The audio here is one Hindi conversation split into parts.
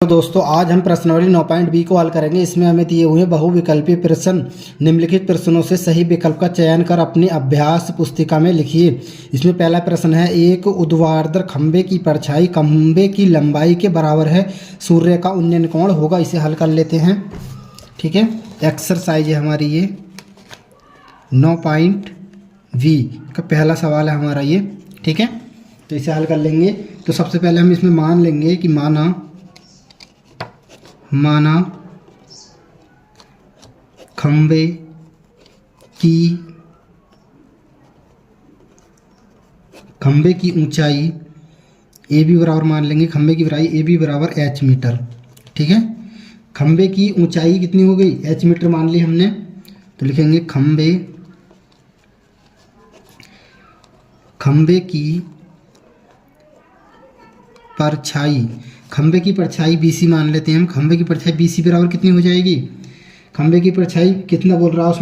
तो दोस्तों आज हम प्रश्नावली 9.b को हल करेंगे। इसमें हमें दिए हुए बहुविकल्पीय प्रश्न, निम्नलिखित प्रश्नों से सही विकल्प का चयन कर अपनी अभ्यास पुस्तिका में लिखिए। इसमें पहला प्रश्न है, एक ऊर्ध्वाधर खंभे की परछाई खंभे की लंबाई के बराबर है, सूर्य का उन्नयन कोण होगा। इसे हल कर लेते हैं। ठीक है, एक्सरसाइज है हमारी ये 9.v का पहला सवाल है हमारा ये। ठीक है, तो इसे हल कर लेंगे। तो सबसे पहले हम इसमें मान लेंगे कि माना खंभे की ऊंचाई ए बी बराबर मान लेंगे, खंभे की ऊंचाई ए बी बराबर एच मीटर। ठीक है, खंभे की ऊंचाई कितनी हो गई, एच मीटर मान ली हमने। तो लिखेंगे खंभे की परछाई, खंभे की परछाई BC मान लेते हैं हम। खंभे की परछाई BC बराबर कितनी हो जाएगी, खंभे की परछाई कितना बोल रहा है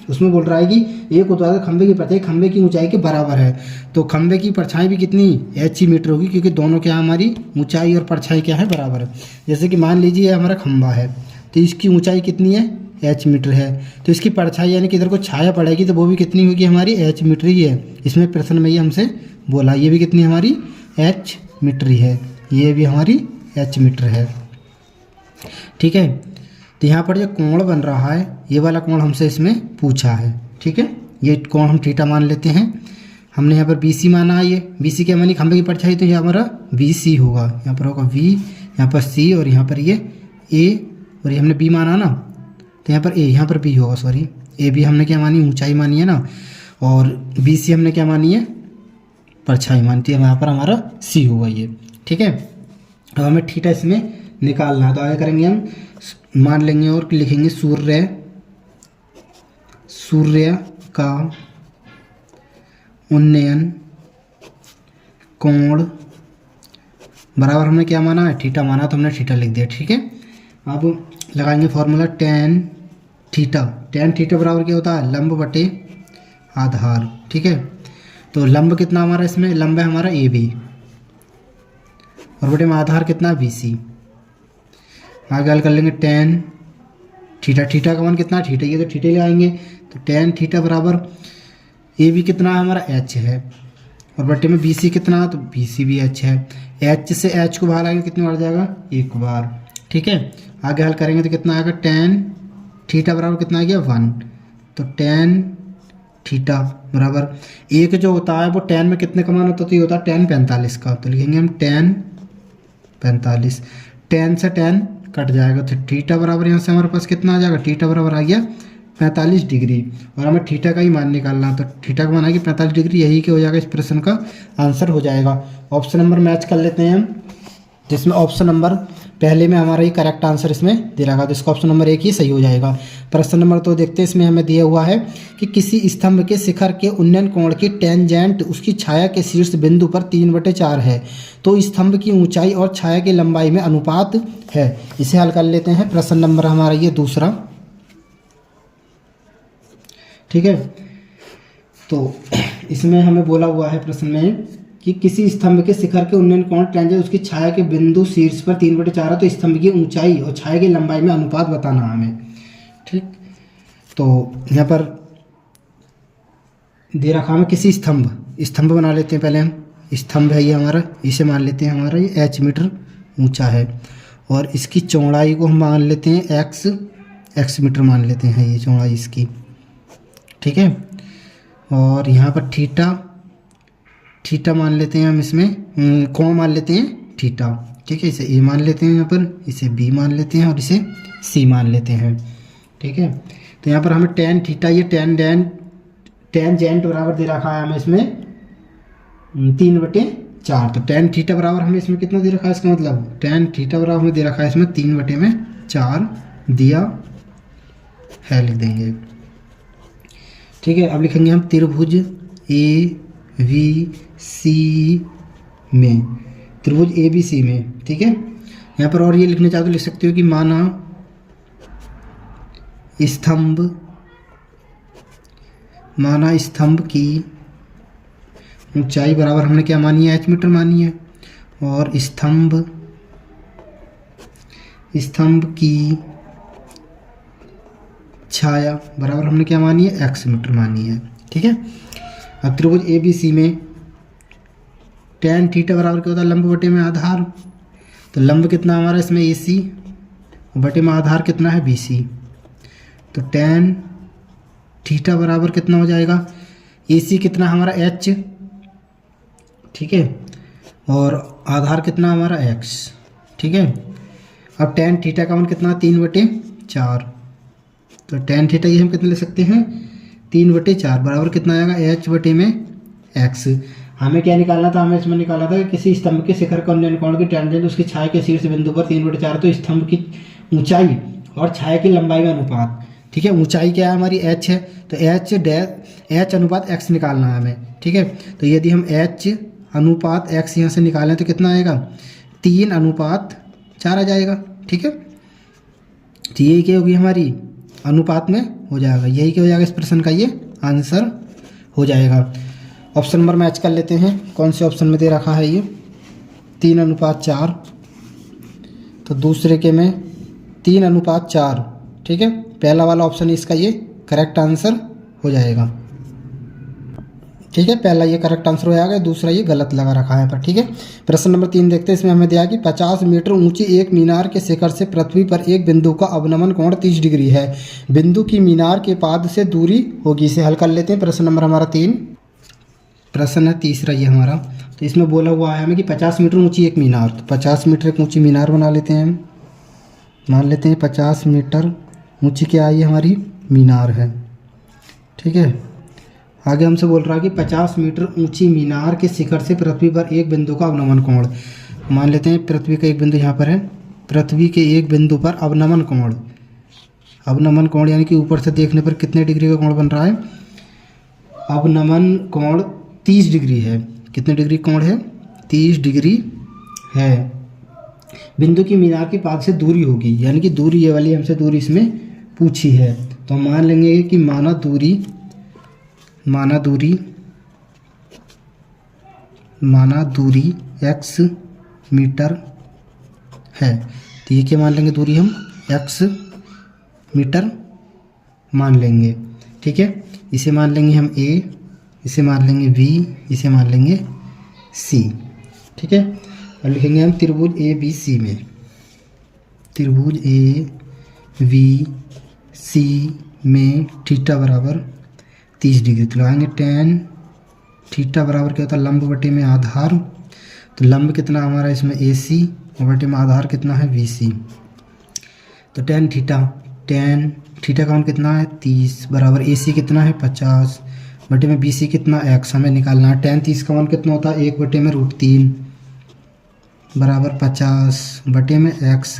उसमें बोल रहा है कि एक ऊर्ध्वाधर खंभे की परछाई खंभे की ऊंचाई के बराबर है। तो खंभे की परछाई भी कितनी एच मीटर होगी, क्योंकि दोनों क्या हमारी ऊंचाई और परछाई क्या है, बराबर है। जैसे कि मान लीजिए हमारा खंभा है, तो इसकी ऊंचाई कितनी है, एच मीटर है। तो इसकी परछाई यानी कि इधर को छाया पड़ेगी तो वो भी कितनी होगी हमारी, एच मीटर ही है। इसमें प्रश्न में ये हमसे बोला, ये भी कितनी हमारी एच मीटर ही है, ये भी हमारी एच मीटर है। ठीक है, तो यहाँ पर जो कोण बन रहा है, ये वाला कोण हमसे इसमें पूछा है। ठीक है, ये कोण हम थीटा मान लेते हैं। हमने यहाँ पर BC माना है, ये BC क्या मानी, खंभे की परछाई, तो यहाँ हमारा BC होगा। यहाँ पर होगा V, यहाँ पर C और यहाँ पर ये A, और ये हमने B माना ना, तो यहाँ पर A, यहाँ पर B होगा, सॉरी A B हमने क्या मानी, ऊंचाई मानी है ना, और BC हमने क्या मानी है, परछाई मानती है। यहाँ पर हमारा C होगा ये। ठीक है, अब हमें थीटा इसमें निकालना है। तो आगे करेंगे हम, मान लेंगे और लिखेंगे सूर्य का उन्नयन कोण बराबर हमने क्या माना है, थीटा माना, तो हमने थीटा लिख दिया। ठीक है, अब लगाएंगे फॉर्मूला tan थीटा बराबर क्या होता है, लंब बटे आधार। ठीक है, तो लंब कितना हमारा इसमें, लंब है हमारा AB और बटे में आधार कितना BC। आगे हल कर लेंगे tan थीटा का मान कितना, थीटा, ये तो थीटा लगाएंगे। तो tan थीटा बराबर AB कितना है हमारा, H है, और बटे में BC कितना, तो BC भी H है। H से H को बाहर आएंगे कितनी बार जाएगा, एक बार। ठीक है, आगे हल करेंगे तो कितना आएगा, tan थीटा बराबर कितना आ गया 1। तो tan थीटा बराबर एक जो होता है वो tan में कितने का मान होता है, तो ये होता है tan 45 का। तो लिखेंगे हम tan 45, tan से tan कट जाएगा, तो थीटा बराबर यहाँ से हमारे पास कितना आ जाएगा, थीटा बराबर आ गया 45 डिग्री, और हमें थीटा का ही मान निकालना। तो थीटा का मान आ गया 45 डिग्री, यही क्या हो जाएगा, इस प्रश्न का आंसर हो जाएगा। ऑप्शन नंबर मैच कर लेते हैं हम, जिसमें ऑप्शन नंबर पहले में हमारा ही करेक्ट आंसर इसमें दे रहा है, तो इसका ऑप्शन नंबर 1 ही सही हो जाएगा। प्रश्न नंबर 2 देखते हैं। इसमें हमें दिया हुआ है कि किसी स्तंभ के शिखर के उन्नयन कोण की टेंजेंट उसकी छाया के शीर्ष बिंदु पर 3/4 है, तो स्तंभ की ऊंचाई और छाया की लंबाई में अनुपात है। इसे हल कर लेते हैं। प्रश्न नंबर हमारा ये दूसरा। ठीक है, तो इसमें हमें बोला हुआ है प्रश्न में कि किसी स्तंभ के शिखर के उन्नयन कोण टेंजेंट उसकी छाया के बिंदु शीर्ष पर 3/4 है, तो स्तंभ की ऊंचाई और छाया की लंबाई में अनुपात बताना हमें। ठीक, तो यहाँ पर दे रखा हमें किसी स्तंभ बना लेते हैं। पहले हम स्तंभ है ये हमारा, इसे मान लेते हैं हमारा ये H मीटर ऊंचा है, और इसकी चौड़ाई को हम मान लेते हैं x मीटर मान लेते हैं, ये चौड़ाई इसकी। ठीक है, और यहाँ पर थीटा मान लेते हैं हम, इसमें कोण मान लेते हैं थीटा। ठीक है, इसे A मान लेते हैं, यहाँ पर इसे B मान लेते हैं, और इसे C मान लेते हैं। ठीक है, तो यहाँ पर हमें tan थीटा, ये टेंजेंट बराबर दे रखा है हमें इसमें 3/4। तो tan थीटा बराबर हमें इसमें कितना दे रखा है, इसका मतलब tan थीटा बराबर हमें दे रखा है इसमें 3/4 दिया है, लिख देंगे। ठीक है, अब लिखेंगे हम त्रिभुज ABC में, त्रिभुज ABC में। ठीक है, यहाँ पर और ये लिखना चाहते तो लिख सकते हो कि माना स्तंभ की ऊंचाई बराबर हमने क्या मानी है, H मीटर मानी है, और स्तंभ स्तंभ की छाया बराबर हमने क्या मानी है, x मीटर मानी है। ठीक है। अब त्रिभुज ABC में tan थीटा बराबर क्या होता है, लंब बटे में आधार। तो लंब कितना हमारा इसमें AC बटे में आधार कितना है BC। तो tan थीटा बराबर कितना हो जाएगा, AC कितना हमारा h, ठीक है, और आधार कितना हमारा x। ठीक है। अब tan थीटा का मान कितना, 3/4। तो tan थीटा ये हम कितना ले सकते हैं, 3/4 बराबर कितना आएगा, h बटे में x। हमें क्या निकालना था, हमें इसमें निकाला था कि किसी स्तंभ के शिखर का उन्नयन कोण की टेंजेंट उसकी छाया के शीर्ष बिंदु पर 3/4। तो स्तंभ की ऊंचाई और छाया की लंबाई में अनुपात। ठीक है। ऊंचाई क्या है हमारी, h है, तो h अनुपात x निकालना है हमें। ठीक है। तो यदि हम h अनुपात x यहाँ से निकालें तो कितना आएगा, 3/4 आ जाएगा। ठीक है। तो यही क्या होगी हमारी, अनुपात में हो जाएगा, यही क्या हो जाएगा इस प्रश्न का ये आंसर हो जाएगा। ऑप्शन नंबर मैच कर लेते हैं, कौन से ऑप्शन में दे रखा है ये, 3/4। तो दूसरे के में 3/4। ठीक है। पहला वाला ऑप्शन इसका ये करेक्ट आंसर हो जाएगा। ठीक है, पहला ये करेक्ट आंसर हो जाएगा, दूसरा ये गलत लगा रखा है पर। ठीक है। प्रश्न नंबर 3 देखते हैं, इसमें हमें दिया कि 50 मीटर ऊंची एक मीनार के शिखर से पृथ्वी पर एक बिंदु का अवनमन कोण 30 डिग्री है। बिंदु की मीनार के पाद से दूरी होगी। इसे हल कर लेते हैं। प्रश्न नंबर हमारा 3, प्रश्न है तीसरा ये हमारा। तो इसमें बोला हुआ है हमें कि 50 मीटर ऊंची एक मीनार, तो 50 मीटर एक ऊंची मीनार बना लेते हैं हम। मान लेते हैं 50 मीटर ऊंची क्या है, ये हमारी मीनार है। ठीक है। आगे हमसे बोल रहा है कि 50 मीटर ऊंची मीनार के शिखर से पृथ्वी पर एक बिंदु का अवनमन कोण। मान लेते हैं पृथ्वी का एक बिंदु यहाँ पर है, पृथ्वी के एक बिंदु पर अवनमन कोण, अवनमन कोण यानी कि ऊपर से देखने पर कितने डिग्री का कोण बन रहा है, अवनमन कोण 30 डिग्री है। कितने डिग्री कोण है, 30 डिग्री है। बिंदु की मीनार के पाद से दूरी होगी, यानी कि दूरी ये वाली हमसे दूरी इसमें पूछी है। तो हम मान लेंगे कि माना दूरी x मीटर है। तो ये क्या मान लेंगे, दूरी हम x मीटर मान लेंगे। ठीक है। इसे मान लेंगे हम a, इसे मान लेंगे b, इसे मान लेंगे c। ठीक है। और लिखेंगे हम त्रिभुज ABC में, त्रिभुज ABC में थीटा बराबर 30 डिग्री। तो लगाएंगे tan थीटा बराबर क्या होता है, लंब बटे में आधार। तो लंब कितना हमारा इसमें AC और बटे में आधार कितना है BC। तो tan थीटा का मान कितना है 30 बराबर AC कितना है 50 बटे में BC कितना x हमें निकालना है। tan 30 का मान कितना होता है 1 बटे में √3 बराबर 50 बटे में x।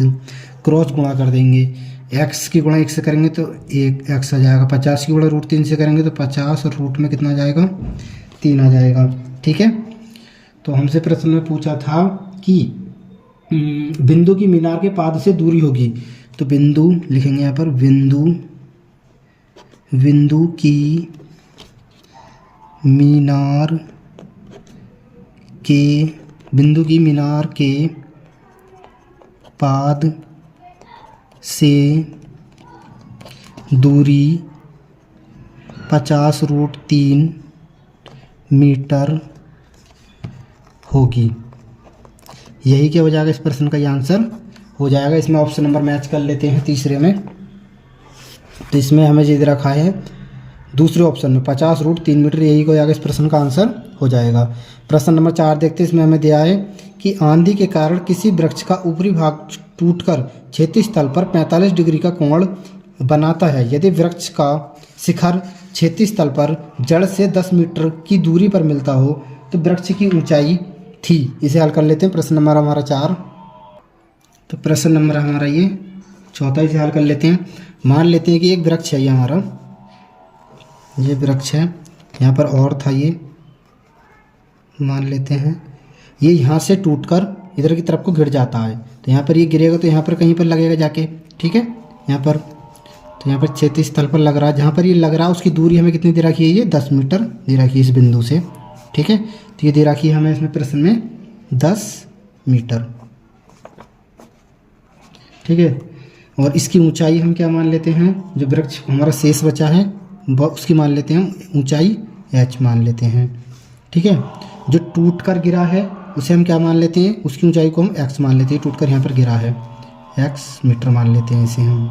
क्रॉस गुणा कर देंगे, x की गुणा 1 से करेंगे तो 1 x आ जाएगा, 50 की गुणा √3 से करेंगे तो 50 और रूट में कितना आ जाएगा 3 आ जाएगा। ठीक है। तो हमसे प्रश्न में पूछा था कि बिंदु की मीनार के पाद से दूरी होगी। तो बिंदु लिखेंगे यहाँ पर, बिंदु की मीनार के पाद से दूरी 50 √3 मीटर होगी। यही क्या हो जाएगा, इस प्रश्न का ये आंसर हो जाएगा। इसमें ऑप्शन नंबर मैच कर लेते हैं तीसरे में। तो इसमें हमें ये दे रखा है दूसरे ऑप्शन में 50 √3 मीटर, यही हो जाएगा, इस प्रश्न का आंसर हो जाएगा। प्रश्न नंबर 4 देखते हैं। इसमें हमें दिया है कि आंधी के कारण किसी वृक्ष का ऊपरी भाग टूटकर क्षैतिज तल पर 45 डिग्री का कोण बनाता है। यदि वृक्ष का शिखर क्षैतिज तल पर जड़ से 10 मीटर की दूरी पर मिलता हो तो वृक्ष की ऊंचाई थी। इसे हल कर लेते हैं। प्रश्न नंबर हमारा 4। तो प्रश्न नंबर हमारा ये चौथा, इसे हल कर लेते हैं। मान लेते हैं कि एक वृक्ष है, ये हमारा ये वृक्ष है, यहाँ पर और था, ये मान लेते हैं ये यहाँ से टूटकर इधर की तरफ को गिर जाता है। तो यहाँ पर ये गिरेगा तो यहाँ पर कहीं पर लगेगा जाके। ठीक है। यहाँ पर, तो यहाँ पर क्षैतिज तल पर लग रहा है, जहाँ पर ये लग रहा है उसकी दूरी हमें कितनी दे रखी है, ये 10 मीटर दे रखी है इस बिंदु से। ठीक है। तो ये दे रखी है हमें इसमें प्रश्न में 10 मीटर। ठीक है। और इसकी ऊंचाई हम क्या मान लेते हैं, जो वृक्ष हमारा शेष बचा है उसकी मान लेते हैं हम ऊंचाई h मान लेते हैं, ठीक है। जो टूट कर गिरा है उसे हम क्या मान लेते हैं, उसकी ऊंचाई को हम x मान लेते हैं, टूट कर यहाँ पर गिरा है, x मीटर मान लेते हैं इसे हम,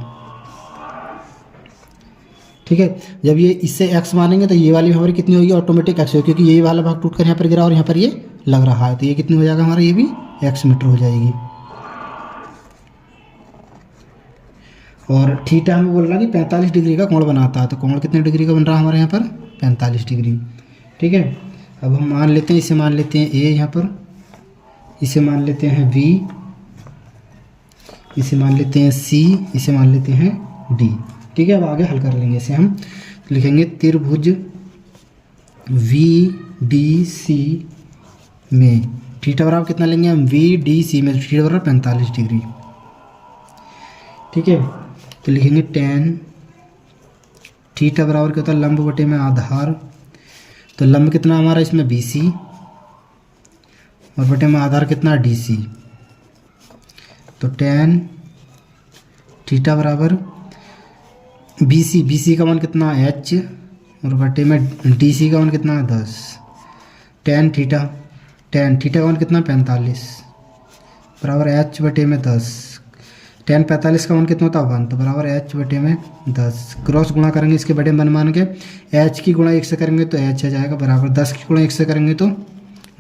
ठीक है। जब ये इससे x मानेंगे तो ये वाली हमारी कितनी होगी, ऑटोमेटिक x होगी, क्योंकि ये वाला भाग टूट कर यहाँ पर गिरा और यहाँ पर ये लग रहा है, तो ये कितनी हो जाएगा हमारा, ये भी x मीटर हो जाएगी। और थीटा हमें बोल रहा है कि 45 डिग्री का कोण बनाता है, तो कोण कितने डिग्री का बन रहा है हमारे यहाँ पर, 45 डिग्री, ठीक है। अब हम मान लेते हैं, इसे मान लेते हैं a यहाँ पर, इसे मान लेते हैं v, इसे मान लेते हैं c, इसे मान लेते हैं d, ठीक है। अब आगे हल कर लेंगे इसे हम, तो लिखेंगे त्रिभुज VDC में थीटा बराबर कितना लेंगे हम, VDC में थीटा बराबर 45 डिग्री, ठीक है। तो लिखेंगे tan थीटा बराबर क्या होता है, लंब बटे में आधार, तो लंब कितना हमारा इसमें BC और बटे में आधार कितना DC, तो tan थीटा बराबर BC का मान कितना h और बटे में DC का मान कितना 10, tan थीटा का मान कितना 45 बराबर h बटे में 10, tan 45 का मान कितना होता है 1, तो बराबर h बटे में 10, क्रॉस गुणा करेंगे इसके बटे में 1 मान के, h की गुणा 1 से करेंगे तो h आ जाएगा बराबर 10 की गुणा 1 से करेंगे तो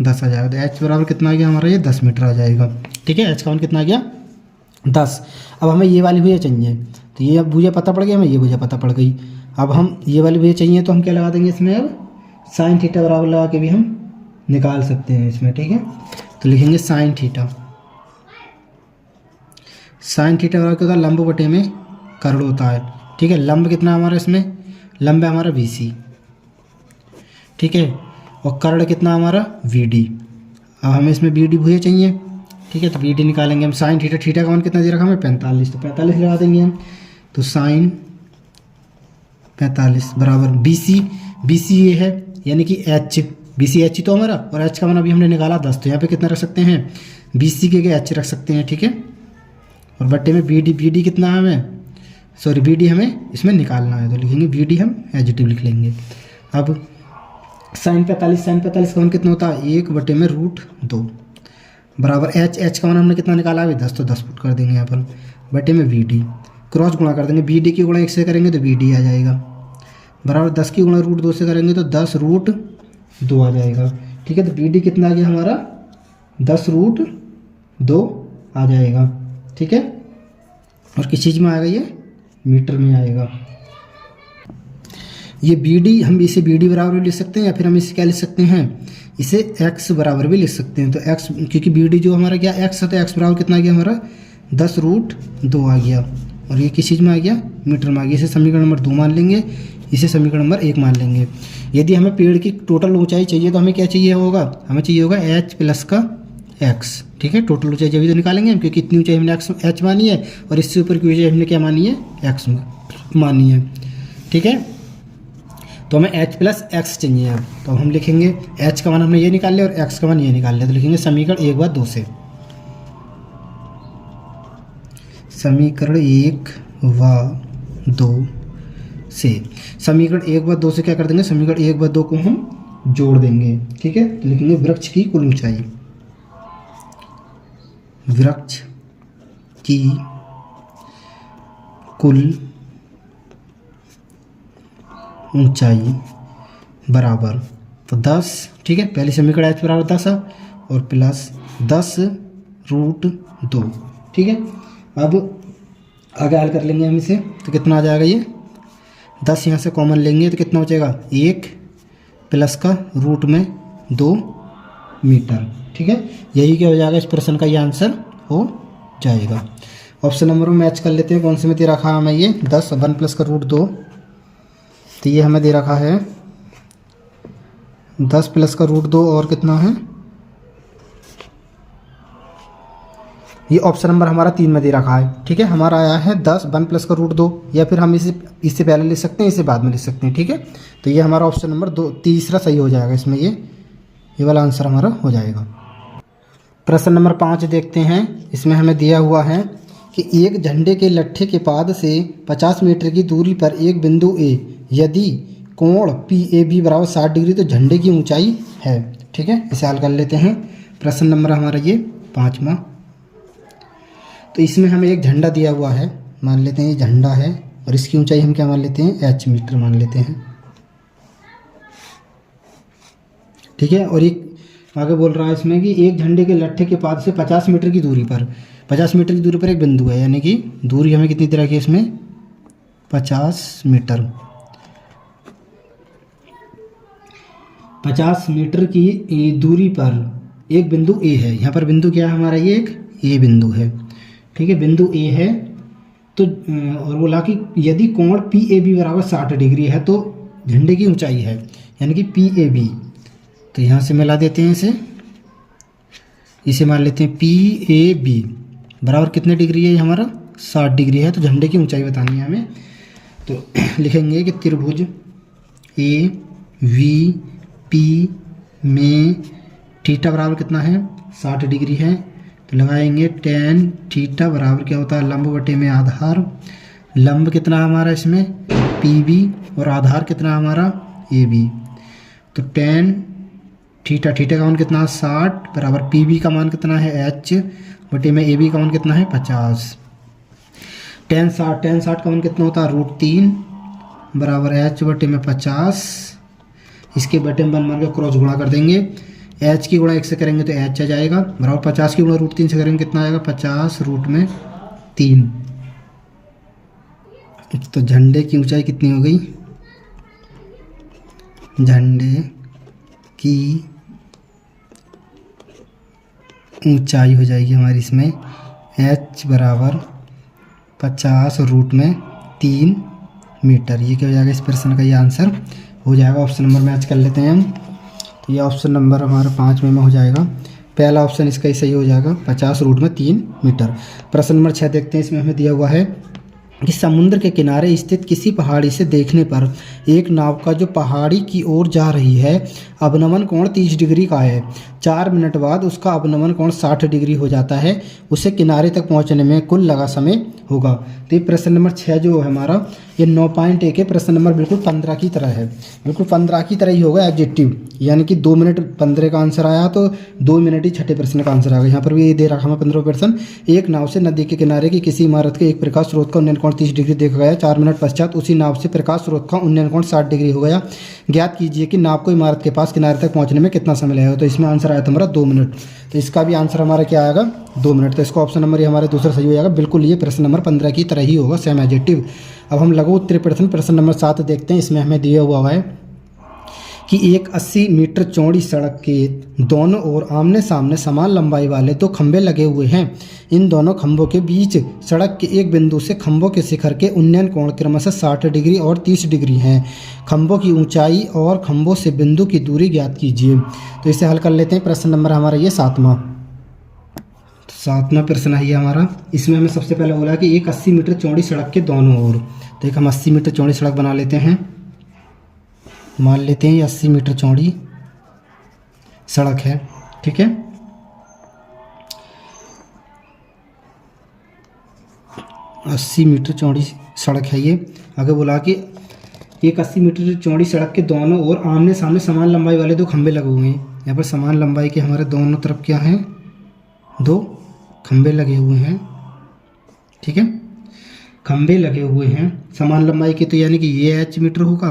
10 आ जाएगा, तो h बराबर कितना आ गया हमारा, ये 10 मीटर आ जाएगा, ठीक है। h का मान कितना आ गया 10। अब हमें ये वाली भुजा चाहिए, तो ये अब भुजा पता पड़ गई, हमें ये भुजा पता पड़ गई। अब हम ये वाली भुजा चाहिए तो हम क्या लगा देंगे इसमें, अब साइन थीटा बराबर लगा के भी हम निकाल सकते हैं इसमें, ठीक है। तो लिखेंगे साइन थीटा बराबर क्या होता है, लंब बटे में कर्ण होता है, ठीक है। लंब कितना हमारा इसमें, लंब है हमारा BC, ठीक है, और कर्ण कितना हमारा VD। अब हमें इसमें BD भुजा चाहिए, ठीक है, तो BD निकालेंगे हम। साइन थीटा का मान कितना दे रखा हमें 45, तो 45 लगा देंगे हम, तो साइन 45 बराबर BC ये है यानी कि BC तो हमारा, और h का मान अभी हमने निकाला 10, तो यहाँ पे कितना रख सकते हैं, BC के h रख सकते हैं, ठीक है। और बट्टे में BD कितना है हमें, सॉरी BD हमें इसमें निकालना है, तो लिखेंगे BD हम एडजेटिव लिख लेंगे। अब साइन 45 का मान कितना होता है, 1 बटे में √2 बराबर h का मान हमने कितना निकाला है 10, तो 10 पुट कर देंगे यहाँ पर, बटे में BD, क्रॉस गुणा कर देंगे, BD की गुणा 1 से करेंगे तो BD आ जाएगा बराबर 10 की गुणा √2 से करेंगे तो 10 √2 आ जाएगा, ठीक है। तो BD कितना आ गया हमारा 10 √2 आ जाएगा, ठीक है। और किस चीज़ में आएगा, ये मीटर में आएगा। ये BD हम इसे BD बराबर भी लिख सकते हैं, या फिर हम इसे क्या लिख सकते हैं, इसे x बराबर भी लिख सकते हैं। तो x क्योंकि BD जो हमारा क्या x है, तो x बराबर कितना आ गया हमारा 10 √2 आ गया, और ये किस चीज़ में आ गया, मीटर में आ गया। इसे समीकरण नंबर 2 मान लेंगे, इसे समीकरण नंबर 1 मान लेंगे। यदि हमें पेड़ की टोटल ऊंचाई चाहिए तो हमें क्या चाहिए होगा, हमें चाहिए होगा h प्लस का x, ठीक है। टोटल ऊंचाई जब भी तो निकालेंगे हम, क्योंकि इतनी ऊंचाई हमने h मानी है और इससे ऊपर की ऊंचाई हमने क्या मानी है, x मानी है, ठीक है। तो हमें h प्लस x चाहिए अब, तो हम लिखेंगे h का मान हमने ये निकाल लिया और x का मान ये निकाल लिया, तो लिखेंगे समीकरण 1 व 2 से, समीकरण 1 व 2 से, समीकरण 1 व 2 से क्या कर देंगे, समीकरण 1 व 2 को हम जोड़ देंगे, ठीक है। तो लिखेंगे वृक्ष की कुल ऊंचाई, वृक्ष की कुल ऊंचाई बराबर, तो 10, ठीक है। पहले समीकरण h बराबर 10 है और प्लस 10 √2, ठीक है। अब आगे हल कर लेंगे हम इसे, तो कितना आ जाएगा, ये 10 यहाँ से कॉमन लेंगे तो कितना बचेगा, 1 प्लस का रूट में 2 मीटर, ठीक है। यही क्या हो जाएगा, इस प्रश्न का ये आंसर हो जाएगा। ऑप्शन नंबर में मैच कर लेते हैं, कौन से में दे रखा है हमें ये 10, 1 प्लस का √2, तो ये हमें दे रखा है 10 प्लस का √2 और कितना है, ये ऑप्शन नंबर हमारा 3 में दे रखा है, ठीक है। हमारा आया है 10 1 प्लस का √2, या फिर हम इससे पहले लिख सकते हैं, इसे बाद में लिख सकते हैं, ठीक है। तो ये हमारा ऑप्शन नंबर 2 तीसरा सही हो जाएगा, इसमें ये वाला आंसर हमारा हो जाएगा। प्रश्न नंबर 5 देखते हैं। इसमें हमें दिया हुआ है कि एक झंडे के लट्ठे के पाद से 50 मीटर की दूरी पर एक बिंदु ए, यदि कोण पी ए बी बराबर 60 डिग्री तो झंडे की ऊंचाई है। ठीक है, इसे हल कर लेते हैं। प्रश्न नंबर हमारा ये 5वां। तो इसमें हमें एक झंडा दिया हुआ है, मान लेते हैं ये झंडा है, और इसकी ऊंचाई हम क्या मान लेते हैं, h मीटर मान लेते हैं। ठीक है, और एक आगे बोल रहा है इसमें कि एक झंडे के लट्ठे के पाद से 50 मीटर की दूरी पर, 50 मीटर की दूरी पर एक बिंदु है, यानी कि दूरी हमें कितनी तरह की है इसमें, 50 मीटर। 50 मीटर की दूरी पर एक बिंदु ए है। यहाँ पर बिंदु क्या है हमारा, ये एक ए बिंदु है। ठीक है, बिंदु ए है। तो और बोला कि यदि कोण पी ए बी बराबर 60 डिग्री है तो झंडे की ऊंचाई है, यानी कि पी ए बी। तो यहाँ से मिला देते हैं इसे मान लेते हैं पी ए बी बराबर कितने डिग्री है, हमारा 60 डिग्री है। तो झंडे की ऊंचाई बतानी है हमें। तो लिखेंगे कि त्रिभुज ए वी पी में थीटा बराबर कितना है, 60 डिग्री है। तो लगाएंगे tan थीटा बराबर क्या होता है, लंब बटे में आधार। लंब कितना हमारा इसमें पी बी और आधार कितना हमारा ए बी। तो tan थीटा, थीटा का मान कितना 60 बराबर पी बी का मान कितना है h बटे में ए बी का मान कितना है 50। tan 60 का मान कितना होता है √3 बराबर h बटे में 50। इसके बटे में बन के क्रॉस गुणा कर देंगे। h की गुणा 1 से करेंगे तो h आ जाएगा, बराबर 50 की गुणा √3 से करेंगे कितना आएगा, 50 √3। तो झंडे की ऊंचाई कितनी हो गई, झंडे की ऊंचाई हो जाएगी हमारी इसमें h बराबर 50 √3 मीटर। ये क्या हो जाएगा, इस प्रश्न का ये आंसर हो जाएगा। ऑप्शन नंबर मैच कर लेते हैं हम। तो ये ऑप्शन नंबर हमारा 5 में हो जाएगा। पहला ऑप्शन इसका ही सही हो जाएगा, 50 √3 मीटर। प्रश्न नंबर 6 देखते हैं। इसमें हमें दिया हुआ है कि समुद्र के किनारे स्थित किसी पहाड़ी से देखने पर एक नाव का जो पहाड़ी की ओर जा रही है अवनमन कोण 30 डिग्री का है। 4 मिनट बाद उसका अवनमन कोण 60 डिग्री हो जाता है। उसे किनारे तक पहुंचने में कुल लगा समय होगा। तो ये प्रश्न नंबर 6 जो है हमारा, ये 9.1 है। प्रश्न नंबर बिल्कुल 15 की तरह है, बिल्कुल 15 की तरह ही होगा एग्जेक्टिव, यानी कि 2 मिनट 15 का आंसर आया तो 2 मिनट ही छठे प्रश्न का आंसर आ गया। यहाँ पर भी ये दे रखा हमें 15 प्रश्न। एक नाव से नदी के किनारे की किसी इमारत के एक प्रकाश स्रोत का उन्नयन कोण 30 डिग्री देखा गया। 4 मिनट पश्चात उसी नाव से प्रकाश स्रोत का उन्नयन कोण 60 डिग्री हो गया। ज्ञात कीजिए कि नाव को इमारत के पास किनारे तक पहुंचने में कितना समय लगेगा। तो इसमें आंसर आया था हमारा 2 मिनट। तो इसका भी आंसर हमारा क्या आएगा, 2 मिनट। तो इसका ऑप्शन नंबर ये हमारा दूसरा सही हो जाएगा। बिल्कुल ये प्रश्न नंबर 15 की तरह ही होगा, सेम एडजेक्टिव। अब हम लघु उत्तरीय प्रश्न नंबर 7 देखते हैं। इसमें हमें दिया हुआ है कि एक 80 मीटर चौड़ी सड़क के दोनों ओर आमने सामने समान लंबाई वाले 2 खंभे लगे हुए हैं। इन दोनों खंभों के बीच सड़क के एक बिंदु से खंभों के शिखर के उन्नयन कोण क्रमशः 60 डिग्री और 30 डिग्री हैं। खंभों की ऊंचाई और खंभों से बिंदु की दूरी ज्ञात कीजिए। तो इसे हल कर लेते हैं। प्रश्न नंबर हमारा ये 7वां प्रश्न है ये हमारा। इसमें हमें सबसे पहले बोला कि एक 80 मीटर चौड़ी सड़क के दोनों ओर। तो एक हम 80 मीटर चौड़ी सड़क बना लेते हैं, मान लेते हैं ये 80 मीटर चौड़ी सड़क है। ठीक है, अस्सी मीटर चौड़ी सड़क है ये। आगे बोला कि एक 80 मीटर चौड़ी सड़क के दोनों ओर आमने सामने समान लंबाई वाले 2 खंभे लगे हुए हैं। यहाँ पर समान लंबाई के हमारे दोनों तरफ क्या हैं, 2 खंभे लगे हुए हैं। ठीक है, खंभे लगे हुए हैं समान लंबाई के, तो यानी कि ये h मीटर होगा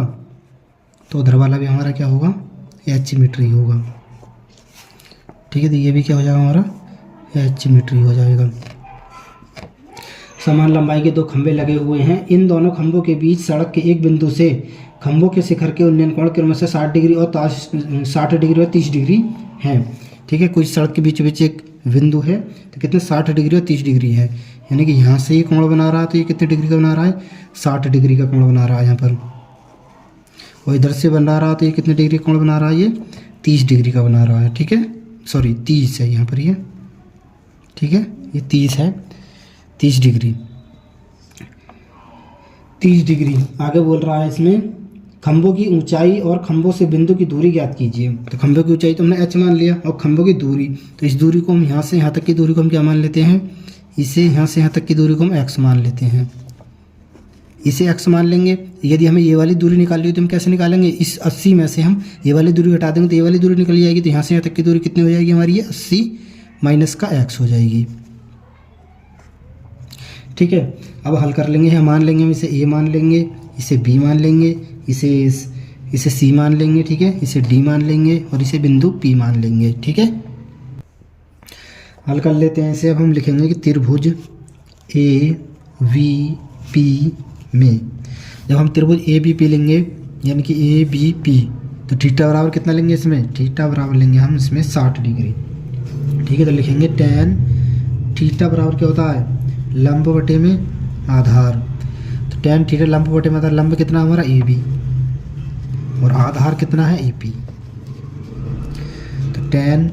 तो उधर वाला भी हमारा क्या होगा, h मीटर ही होगा। ठीक है, तो ये भी क्या हो जाएगा हमारा h मीटर ही हो जाएगा। समान लंबाई के 2 खंभे लगे हुए हैं। इन दोनों खंभों के बीच सड़क के एक बिंदु से खंभों के शिखर के उन्नयन कोण क्रमशः 60 डिग्री और 30 डिग्री है। ठीक है, कुछ सड़क के बीच बीच एक बिंदु है तो कितने 60 डिग्री और 30 डिग्री है, यानी कि यहाँ से ये कोण बना रहा है तो ये कितने डिग्री का बना रहा है, 60 डिग्री का कोण बना रहा है यहाँ पर। और इधर से बना रहा तो ये कितने डिग्री कोण बना रहा है, ये 30 डिग्री का बना रहा है। ठीक है, सॉरी 30 है यहाँ पर ये। ठीक है, ये 30 है, 30 डिग्री। आगे बोल रहा है इसमें खंभों की ऊंचाई और खंभों से बिंदु की दूरी ज्ञात कीजिए। तो खंभों की ऊंचाई तो हमने h मान लिया और खंभों की दूरी, तो इस दूरी को हम यहाँ से यहाँ तक की दूरी को हम क्या मान लेते हैं, इसे यहाँ से यहाँ तक की दूरी को हम x मान लेते हैं, इसे x मान लेंगे। यदि हमें ये वाली दूरी निकालनी हो तो हम कैसे निकालेंगे, इस 80 में से हम ये वाली दूरी हटा देंगे तो ये वाली दूरी निकल जाएगी। तो यहाँ से यहाँ तक की दूरी कितनी हो जाएगी हमारी, ये 80 माइनस का x हो जाएगी। ठीक है, अब हल कर लेंगे, हम मान लेंगे, हम इसे a मान लेंगे, इसे b मान लेंगे, इसे c मान लेंगे, ठीक है, इसे d मान लेंगे और इसे बिंदु p मान लेंगे। ठीक है, हल कर लेते हैं इसे। अब हम लिखेंगे कि त्रिभुज AVP में जब हम त्रिभुज ABP लेंगे यानी कि ABP तो थीटा बराबर कितना लेंगे, इसमें थीटा बराबर लेंगे हम इसमें 60 डिग्री। ठीक है, तो लिखेंगे tan थीटा बराबर क्या होता है, लंब बटे में आधार। तो tan थीटा लंब बटे में आधार, लंब कितना हमारा AB और आधार कितना है AP। तो tan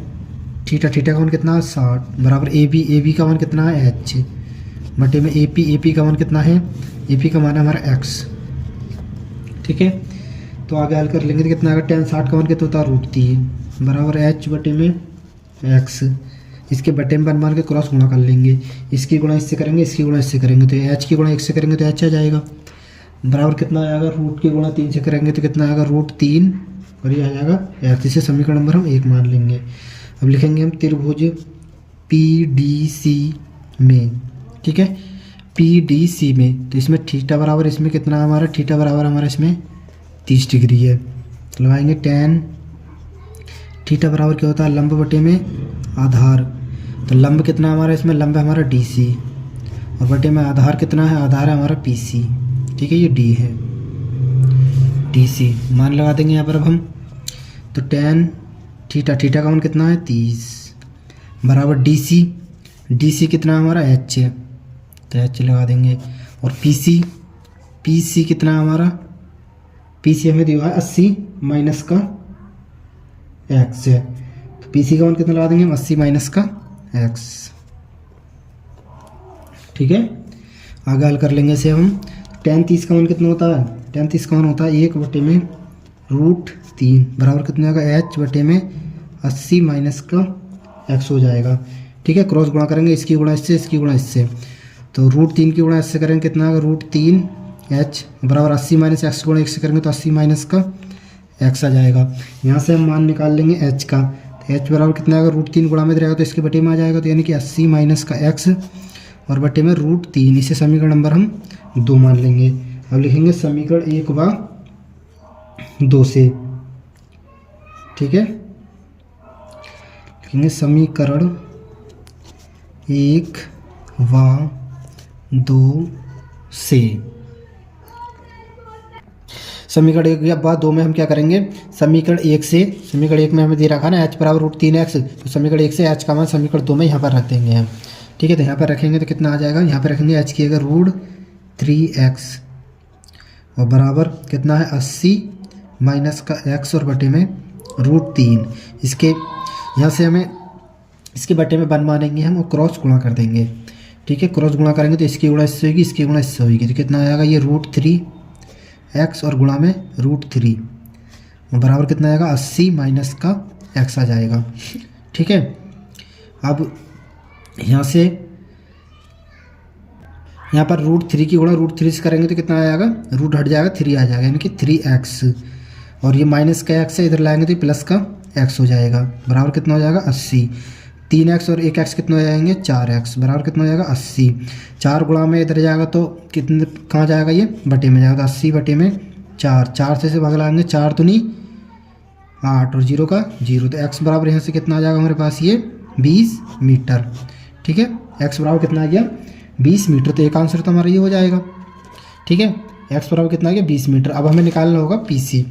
थीटा थीटा का मान कितना है 60 बराबर AB का मान कितना है H बटे में AP का मान कितना है, AP का मान है हमारा x। ठीक है, तो आगे हल कर लेंगे तो कितना आएगा, tan 60 का मान कितना होता है √3 बराबर H बटे में x। इसके बटे में मान के क्रॉस गुणा कर लेंगे, इसकी गुणा इससे करेंगे, इसकी गुणा इससे करेंगे तो h की गुणा 1 से करेंगे तो h आ जाएगा बराबर कितना आएगा, रूट की गुणा 3 से करेंगे तो कितना आएगा √3 और ये आ जाएगा x। इसे समीकरण नंबर हम 1 मान लेंगे। अब लिखेंगे हम त्रिभुज PDC में, ठीक है, PDC में तो इसमें थीटा बराबर इसमें कितना हमारा, थीटा बराबर हमारा इसमें 30 डिग्री है। तो लगाएंगे tan थीटा बराबर क्या होता है, लंब बटे में आधार। तो लंब कितना हमारा इसमें, लंब है हमारा DC और बटे में आधार कितना है, आधार है हमारा PC। ठीक है, ये D है, DC मान लगा देंगे यहाँ पर। अब हम तो tan थीटा थीटा का मान कितना है 30 बराबर DC कितना हमारा H है तो H लगा देंगे और PC कितना हमारा, PC हमें दिया है 80 माइनस का x है। तो PC का मान कितना लगा देंगे हम, 80 माइनस का x। ठीक है, आगे हल कर लेंगे इसे हम। tan 30 का मान कितना होता है, tan 30 का मान होता है 1 बटे में √3 बराबर कितना आएगा, h बटे में 80 माइनस का x हो जाएगा। ठीक है, क्रॉस गुणा करेंगे, इसकी गुणा इससे, इसकी गुणा इससे, तो √3 की गुणा इससे करेंगे कितना आएगा, √3h बराबर 80 माइनस x गुणा 1 से करेंगे तो 80 माइनस का x आ जाएगा। यहाँ से हम मान निकाल लेंगे h का, तो h बराबर कितना आएगा, √3 गुणा में रहेगा तो इसके बटे में आ जाएगा, तो यानी कि 80 माइनस का x और बटे में √3। इसे समीकरण नंबर हम 2 मान लेंगे। अब लिखेंगे समीकरण 1 व 2 से। ठीक है, लिखेंगे समीकरण 1 व 2 से। समीकरण 1 या बाद 2 में हम क्या करेंगे, समीकरण 1 से, समीकरण 1 में हमें दे रखा ना h बराबर √3x, तो समीकरण 1 से h का मान समीकरण 2 में यहाँ पर रख देंगे हम। ठीक है, तो यहाँ पर रखेंगे तो कितना आ जाएगा, यहाँ पर रखेंगे h की अगर √3x और बराबर कितना है 80 माइनस का x और बटे में √3। इसके यहाँ से हमें इसके बटे में 1 मानेंगे हम और क्रॉस गुणा कर देंगे। ठीक है, क्रॉस गुणा करेंगे तो इसकी गुणा इससे होगी, इसकी गुणा इससे होगी, तो कितना आएगा, ये √3x और गुणा में √3 बराबर कितना आएगा, 80 माइनस का x आ जाएगा। ठीक है, अब यहाँ से यहाँ पर √3 की गुणा √3 से करेंगे तो कितना आएगा, रूट हट जाएगा 3 आ जाएगा, यानी कि 3x और ये माइनस का x है, इधर लाएंगे तो प्लस का x हो जाएगा बराबर कितना हो जाएगा 80। 3x और 1x कितना हो जाएंगे, 4x बराबर कितना हो जाएगा 80। 4 गुणा में इधर जाएगा तो कितने कहाँ जाएगा, ये बटे में जाएगा, 80 बटे में 4, 4 से भाग लाएंगे, 4 तो नहीं 8 और 0 का 0, तो x बराबर यहाँ से कितना आ जाएगा हमारे पास, ये 20 मीटर। ठीक है, x बराबर कितना आ गया 20 मीटर, तो एक आंसर तो हमारा ये हो जाएगा। ठीक है, x बराबर कितना आ गया 20 मीटर। अब हमें निकालना होगा PC।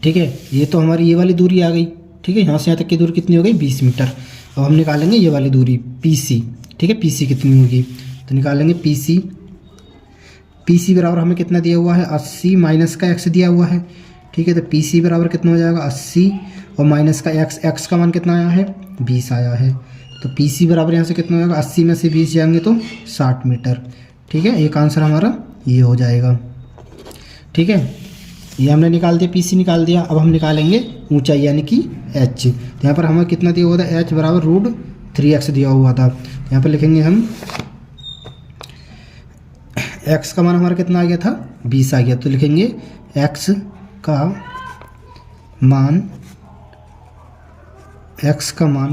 ठीक है, ये तो हमारी ये वाली दूरी आ गई। ठीक है, यहाँ से यहाँ तक की दूरी कितनी हो गई 20 मीटर। अब हम निकालेंगे ये वाली दूरी PC। ठीक है, PC कितनी होगी, तो निकालेंगे PC बराबर हमें कितना दिया हुआ है, 80 माइनस का x दिया हुआ है। ठीक है, तो PC बराबर कितना हो जाएगा 80 और माइनस का x का मान कितना आया है 20 आया है, तो PC बराबर यहाँ से कितना हो जाएगा, 80 में से 20 जाएंगे तो 60 मीटर। ठीक है, एक आंसर हमारा ये हो जाएगा। ठीक है, ये हमने निकाल दिया, PC निकाल दिया। अब हम निकालेंगे ऊंचाई यानी कि h। तो यहाँ पर हमें कितना दिया हुआ था, h बराबर √3x दिया हुआ था, यहाँ पर लिखेंगे हम x का मान हमारा कितना आ गया था 20 आ गया, तो लिखेंगे x का मान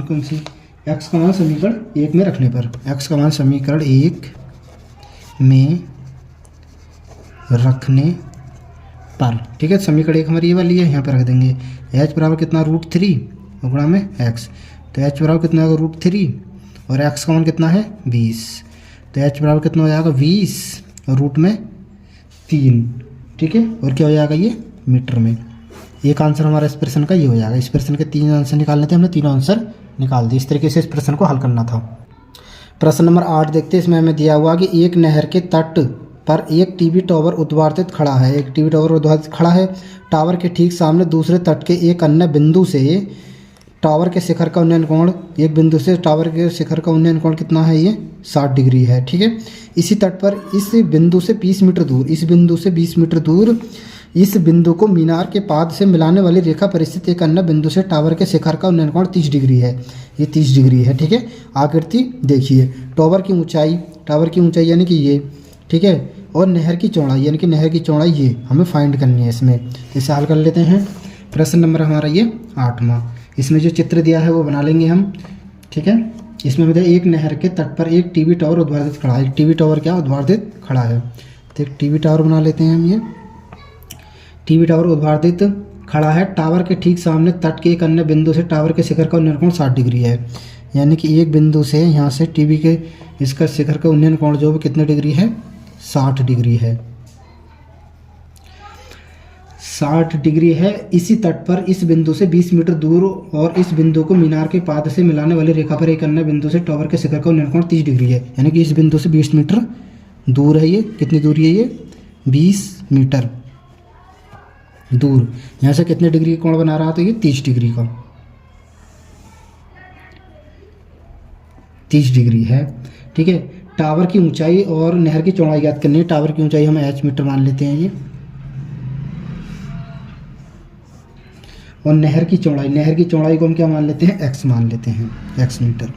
कौन सी, x का मान समीकरण 1 में रखने पर, x का मान समीकरण 1 में रखने पर, ठीक है। समीकरण 1 हमारी ये वाली है, यहाँ पर रख देंगे h बराबर कितना √3 और गुणा में x, तो h बराबर कितना होगा √3 और x का मान कितना है 20, तो h बराबर कितना हो जाएगा 20 और रूट में 3, ठीक है। और क्या हो जाएगा ये मीटर में। एक आंसर हमारा इस प्रश्न का ये हो जाएगा। इस प्रश्न के 3 आंसर निकालने थे, हमने तीनों आंसर निकाल दिए। इस तरीके से इस प्रश्न को हल करना था। प्रश्न नंबर 8 देखते हैं। इसमें हमें दिया हुआ कि एक नहर के तट पर एक टीवी टावर उद्वारित खड़ा है। एक टीवी टावर उद्वारित खड़ा है। टावर के ठीक सामने दूसरे तट के एक अन्य बिंदु से टावर के शिखर का उन्नयन कोण, एक बिंदु से टावर के शिखर का उन्नयन कोण कितना है, ये 60 डिग्री है, ठीक है। इसी तट पर इस बिंदु से 20 मीटर दूर, इस बिंदु से 20 मीटर दूर इस बिंदु को मीनार के पाद से मिलाने वाली रेखा पर स्थित एक अन्य बिंदु से टावर के शिखर का उन्नयन कोण 30 डिग्री है। ये 30 डिग्री है, ठीक है। आकृति देखिए, टावर की ऊंचाई यानी कि ये, ठीक है, और नहर की चौड़ाई यानी कि नहर की चौड़ाई ये हमें फाइंड करनी है। इसमें इसे हल कर लेते हैं। प्रश्न नंबर हमारा ये 8वां। इसमें जो चित्र दिया है वो बना लेंगे हम, ठीक है। इसमें बताइए एक नहर के तट पर एक टीवी टावर उद्वारित खड़ा है। एक टीवी टावर क्या उद्वारित खड़ा है, तो एक टीवी टावर बना लेते हैं हम। ये टीवी टावर उद्वारित खड़ा है। टावर के ठीक सामने तट के एक अन्य बिंदु से टावर के शिखर का उन्नयन कोण 60 डिग्री है। यानी कि एक बिंदु से यहाँ से टीवी के इसका शिखर का उन्नयन कोण जो कितने डिग्री है, 60 डिग्री है। 60 डिग्री है। इसी तट पर इस बिंदु से 20 मीटर दूर और इस बिंदु को मीनार के पाद से मिलाने वाली रेखा पर एक अन्य बिंदु से टावर के शिखर का उन्नयन कोण 30 डिग्री है। यानी कि इस बिंदु से 20 मीटर दूर है। ये कितनी दूरी है, ये 20 मीटर दूर। यहाँ से कितने डिग्री का कोण बना रहा, तो ये 30 डिग्री का, 30 डिग्री है, ठीक है। टावर की ऊंचाई और नहर की चौड़ाई ज्ञात करनी है। टावर की ऊंचाई हम h मीटर मान लेते हैं ये, और नहर की चौड़ाई को हम क्या मान लेते हैं, x मान लेते हैं, x मीटर।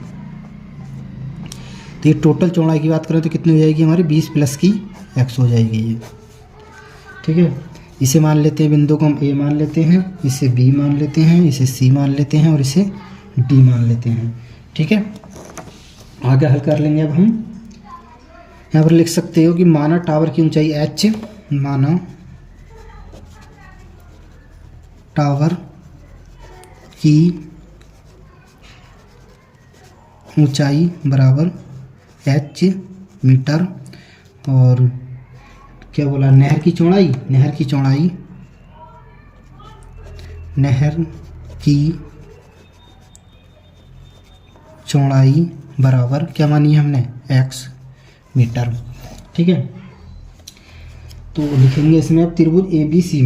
तो ये टोटल चौड़ाई की बात करें तो कितनी हो जाएगी हमारी, 20 प्लस की x हो जाएगी ये, ठीक है। इसे मान लेते हैं, बिंदु को हम a मान लेते हैं, इसे b मान लेते हैं, इसे c मान लेते हैं और इसे d मान लेते हैं, ठीक है। आगे हल कर लेंगे। अब हम यहाँ पर लिख सकते हो कि माना टावर की ऊंचाई h, माना टावर की ऊंचाई बराबर h मीटर, और क्या बोला, नहर की चौड़ाई बराबर क्या मानी है हमने, x मीटर, ठीक है। तो लिखेंगे इसमें अब त्रिभुज ABC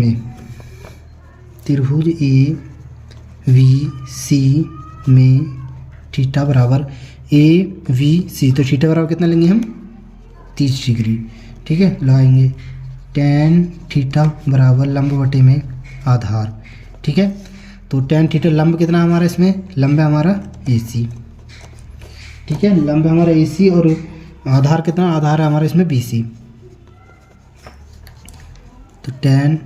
में थीटा बराबर AVC, तो थीटा बराबर कितना लेंगे हम, 30 डिग्री, ठीक है। लगाएंगे tan थीटा बराबर लंब बटे में आधार, ठीक है। तो tan थीटा लंब कितना हमारा, इसमें लंब है हमारा AC, ठीक है। लंब हमारा AC और आधार कितना, आधार है हमारा इसमें BC। तो tan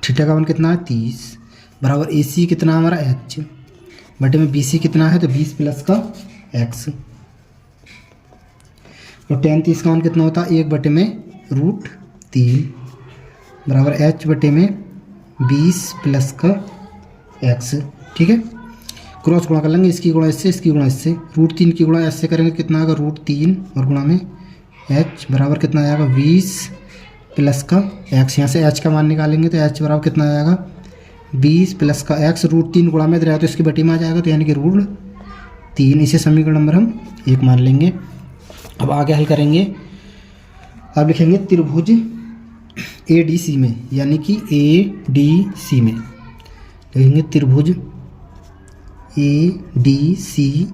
थीटा का मान कितना है 30 बराबर AC कितना हमारा h बटे में BC कितना है, तो 20 प्लस का x, और tan 30 का मान कितना होता है, 1 बटे में √3 बराबर h बटे में 20 प्लस का x, ठीक है। क्रॉस गुणा कर लेंगे, इसकी गुणा इससे, इसकी गुणा इससे, √3 की गुणा ऐसे करेंगे, कितना आएगा √3 और गुणा में h बराबर कितना आएगा 20 प्लस का x। यहाँ से h का मान निकालेंगे तो h बराबर कितना आएगा 20 प्लस का x, √3 गुणा में रहेगा तो इसकी बटी में आ जाएगा, तो यानी कि √3। इसे समीकरण नंबर हम 1 मान लेंगे। अब आगे हल करेंगे। अब लिखेंगे त्रिभुज ADC में, यानी कि ADC में लिखेंगे त्रिभुज ADC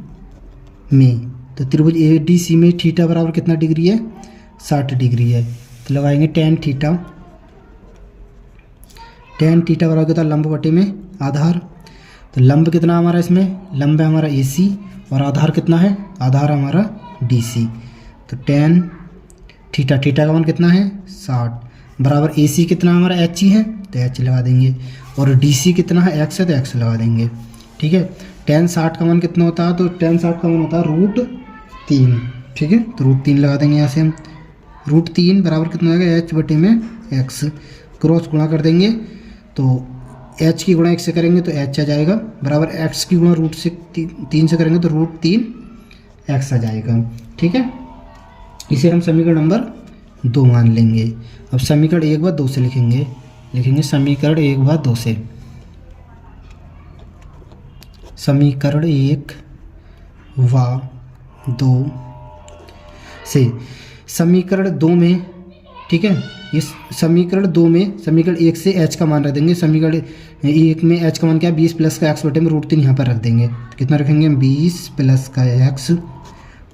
में। तो त्रिभुज ADC में थीटा बराबर कितना डिग्री है, 60 डिग्री है। तो लगाएंगे tan थीटा बराबर कितना, लंब बटे में आधार। तो लंब कितना हमारा, इसमें लंब है हमारा AC और आधार कितना है, आधार हमारा DC। तो tan थीटा, थीटा का मान कितना है 60 बराबर AC कितना हमारा H ही है तो H लगा देंगे, और DC कितना है x है तो x लगा देंगे। ठीक है, tan 60 का मान कितना होता है, तो tan 60 का मान होता है √3। ठीक है, तो √3 लगा देंगे यहाँ से हम। √3 बराबर कितना आएगा h बटे में x, क्रॉस गुणा कर देंगे तो h की गुणा 1 से करेंगे तो h आ जाएगा, बराबर x की गुणा √3 से करेंगे तो √3x आ जाएगा। ठीक है, इसे हम समीकरण नंबर 2 मान लेंगे। अब समीकरण 1 व 2 से लिखेंगे समीकरण 1 व 2 से। समीकरण 1 व 2 से, समीकरण 2 में, ठीक है, इस समीकरण 2 में समीकरण 1 से h का मान रख देंगे। समीकरण 1 में h का मान क्या है 20 प्लस का x बटे में √3 यहाँ पर रख देंगे। कितना रखेंगे 20 प्लस का x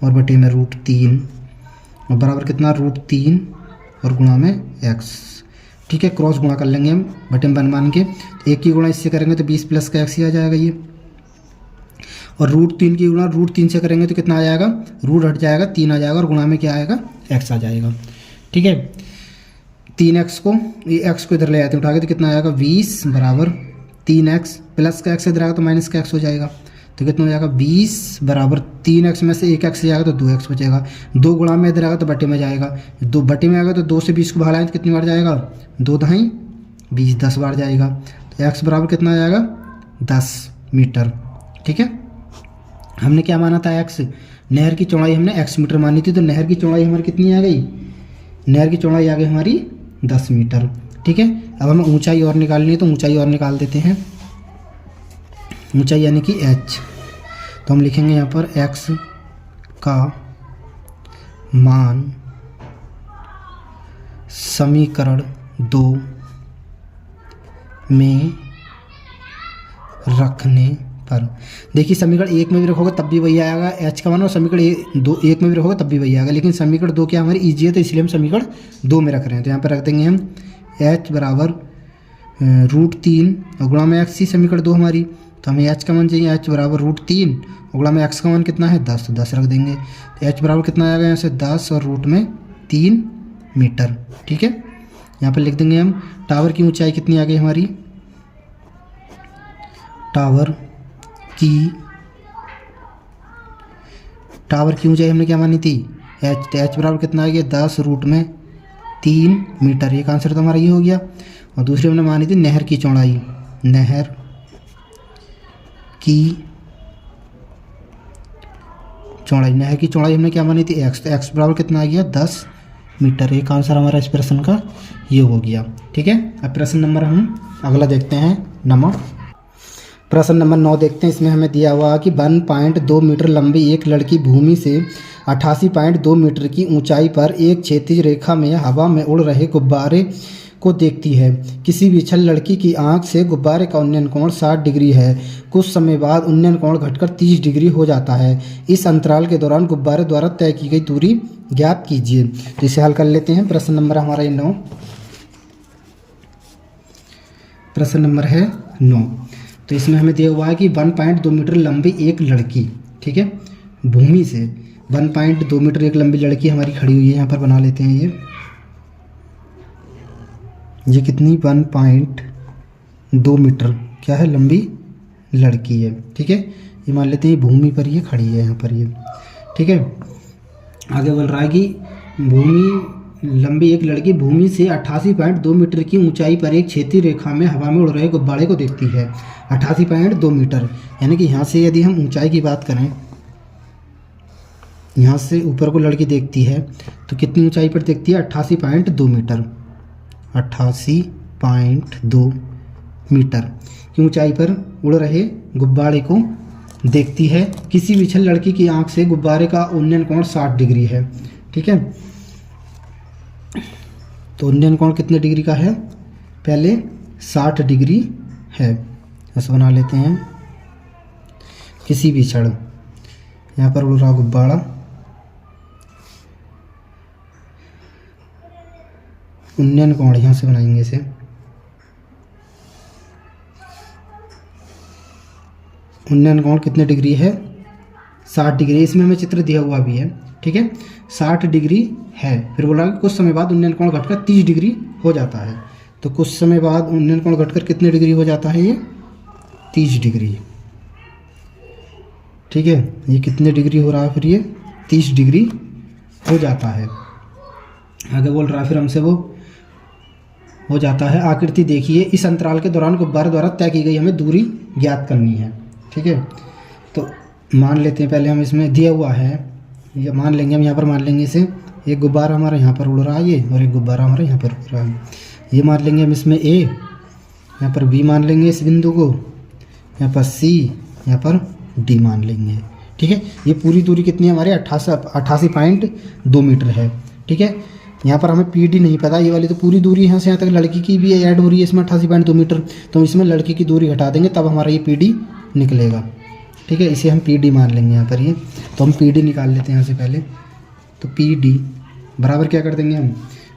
और बटे में √3 और बराबर कितना √3 और गुणा में x। ठीक है, क्रॉस गुणा कर लेंगे हम बटे में मान के, एक की गुणा इससे करेंगे तो 20 प्लस का x ही आ जाएगा ये, और √3 की गुणा √3 से करेंगे तो कितना आ जाएगा, रूट हट जाएगा 3 आ जाएगा और गुणा में क्या आएगा x आ जाएगा। ठीक है, 3x को, ये x को इधर ले आते हैं उठा के तो कितना आएगा 20 बराबर 3x प्लस का x इधर आएगा तो माइनस का x हो जाएगा, तो कितना हो जाएगा 20 बराबर 3x में से 1x जाएगा तो 2x बचेगा, 2 गुणा में इधर आएगा तो बटे में जाएगा, 2 बटे में आएगा तो 2 से 20 को भाग लाएंगे तो कितनी बार जाएगा 2 दहाई 20 10 बार जाएगा, तो x बराबर कितना आ जाएगा 10 मीटर। ठीक है, हमने क्या माना था x, नहर की चौड़ाई हमने x मीटर मानी थी, तो नहर की चौड़ाई हमारी कितनी आ गई, नहर की चौड़ाई आ गई हमारी 10 मीटर। ठीक है, अब हमें ऊंचाई और निकालनी है तो ऊंचाई और निकाल देते हैं, ऊंचाई यानी कि h। तो हम लिखेंगे यहाँ पर x का मान समीकरण 2 में रखने पर, देखिए समीकरण 1 में भी रखोगे तब भी वही आएगा h का मान, और समीकरण 1 में भी रखोगे तब भी वही आएगा, लेकिन समीकरण 2 क्या हमारी ईजी है तो इसलिए हम समीकरण 2 में रख रहे हैं। तो यहाँ पर रख देंगे हम h बराबर √3 और गुणा में x ही समीकरण 2 हमारी, तो हमें h का मान चाहिए, h बराबर √3 और गुणा में x का मान कितना है 10, तो 10 रख देंगे, तो h बराबर कितना आएगा यहाँ से 10 और रूट में 3 मीटर। ठीक है, यहाँ पर लिख देंगे हम टावर की ऊंचाई कितनी आ गई हमारी, टावर की ऊंचाई हमने क्या मानी थी h, तो h बराबर कितना आ गया 10 रूट में 3 मीटर, एक आंसर तो हमारा ये हो गया। और दूसरी हमने मानी थी नहर की चौड़ाई, नहर की चौड़ाई हमने क्या मानी थी x, तो x बराबर कितना आ गया 10 मीटर, एक आंसर हमारा इस प्रश्न का ये हो गया। ठीक है, अब प्रश्न नंबर हम अगला देखते हैं प्रश्न नंबर 9 देखते हैं। इसमें हमें दिया हुआ कि 1.2 मीटर लंबी एक लड़की भूमि से 88.2 मीटर की ऊंचाई पर एक क्षैतिज रेखा में हवा में उड़ रहे गुब्बारे को देखती है। किसी विचल लड़की की आंख से गुब्बारे का उन्नयन कोण 60 डिग्री है। कुछ समय बाद उन्नयन कोण घटकर 30 डिग्री हो जाता है। इस अंतराल के दौरान गुब्बारे द्वारा तय की गई दूरी ज्ञात कीजिए। तो इसे हल कर लेते हैं। प्रश्न नंबर हमारा 9, प्रश्न नंबर है 9। तो इसमें हमें दिया हुआ है कि 1.2 मीटर लंबी एक लड़की, ठीक है, भूमि से 1.2 मीटर एक लंबी लड़की हमारी खड़ी हुई है। यहाँ पर बना लेते हैं ये कितनी 1.2 मीटर क्या है, लंबी लड़की है। ठीक है, ये मान लेते हैं भूमि पर ये खड़ी है यहाँ पर ये। ठीक है, आगे बोल रहा है कि लंबी एक लड़की भूमि से 88.2 मीटर की ऊंचाई पर एक क्षैतिज रेखा में हवा में उड़ रहे गुब्बारे को देखती है। 88.2 मीटर यानी कि यहाँ से यदि हम ऊंचाई की बात करें, यहाँ से ऊपर को लड़की देखती है तो कितनी ऊंचाई पर देखती है 88.2 मीटर। 88.2 मीटर की ऊंचाई पर उड़ रहे गुब्बारे को देखती है। किसी विचल लड़की की आंख से गुब्बारे का उन्नयन कोण 60 डिग्री है। ठीक है, तो उन्नयन कोण कितने डिग्री का है, पहले 60 डिग्री है। ऐसा बना लेते हैं। किसी भी क्षण यहाँ पर उड़ रहा गुब्बारा, उन्नयन कोण यहाँ से बनाएंगे इसे, उन्नयन कोण कितने डिग्री है 60 डिग्री, इसमें हमें चित्र दिया हुआ भी है, ठीक है, 60 डिग्री है। फिर बोला कि कुछ समय बाद उन्नयन कोण घटकर 30 डिग्री हो जाता है। तो कुछ समय बाद उन्नयन कोण घटकर कितने डिग्री हो जाता है, ये 30 डिग्री, ठीक है। ये कितने डिग्री हो रहा है, फिर ये 30 डिग्री हो जाता है। आगे बोल रहा है फिर हमसे, वो हो जाता है। आकृति देखिए, इस अंतराल के दौरान गुब्बारे द्वारा तय की गई हमें दूरी ज्ञात करनी है, ठीक है। तो मान लेते हैं पहले हम, इसमें दिया हुआ है, ये मान लेंगे हम, यहाँ पर मान लेंगे इसे, एक गुब्बारा हमारा यहाँ पर उड़ रहा है ये, और एक गुब्बारा हमारा यहाँ पर उड़ रहा है। ये मान लेंगे हम इसमें ए, यहाँ पर बी मान लेंगे इस बिंदु को, यहाँ पर सी, यहाँ पर डी मान लेंगे, ठीक है। ये पूरी दूरी कितनी है हमारे 88.2 मीटर है, ठीक है। यहाँ पर हमें पी डी नहीं पता, ये वाली तो पूरी दूरी यहाँ से यहाँ तक लड़की की भी ऐड हो रही है इसमें 88.2 मीटर, तो इसमें लड़की की दूरी घटा देंगे तब हमारा ये पी डी निकलेगा, ठीक है। इसे हम पी डी मान लेंगे यहाँ पर ये, तो हम पी डी निकाल लेते हैं यहाँ से पहले। तो पी डी बराबर क्या कर देंगे हम,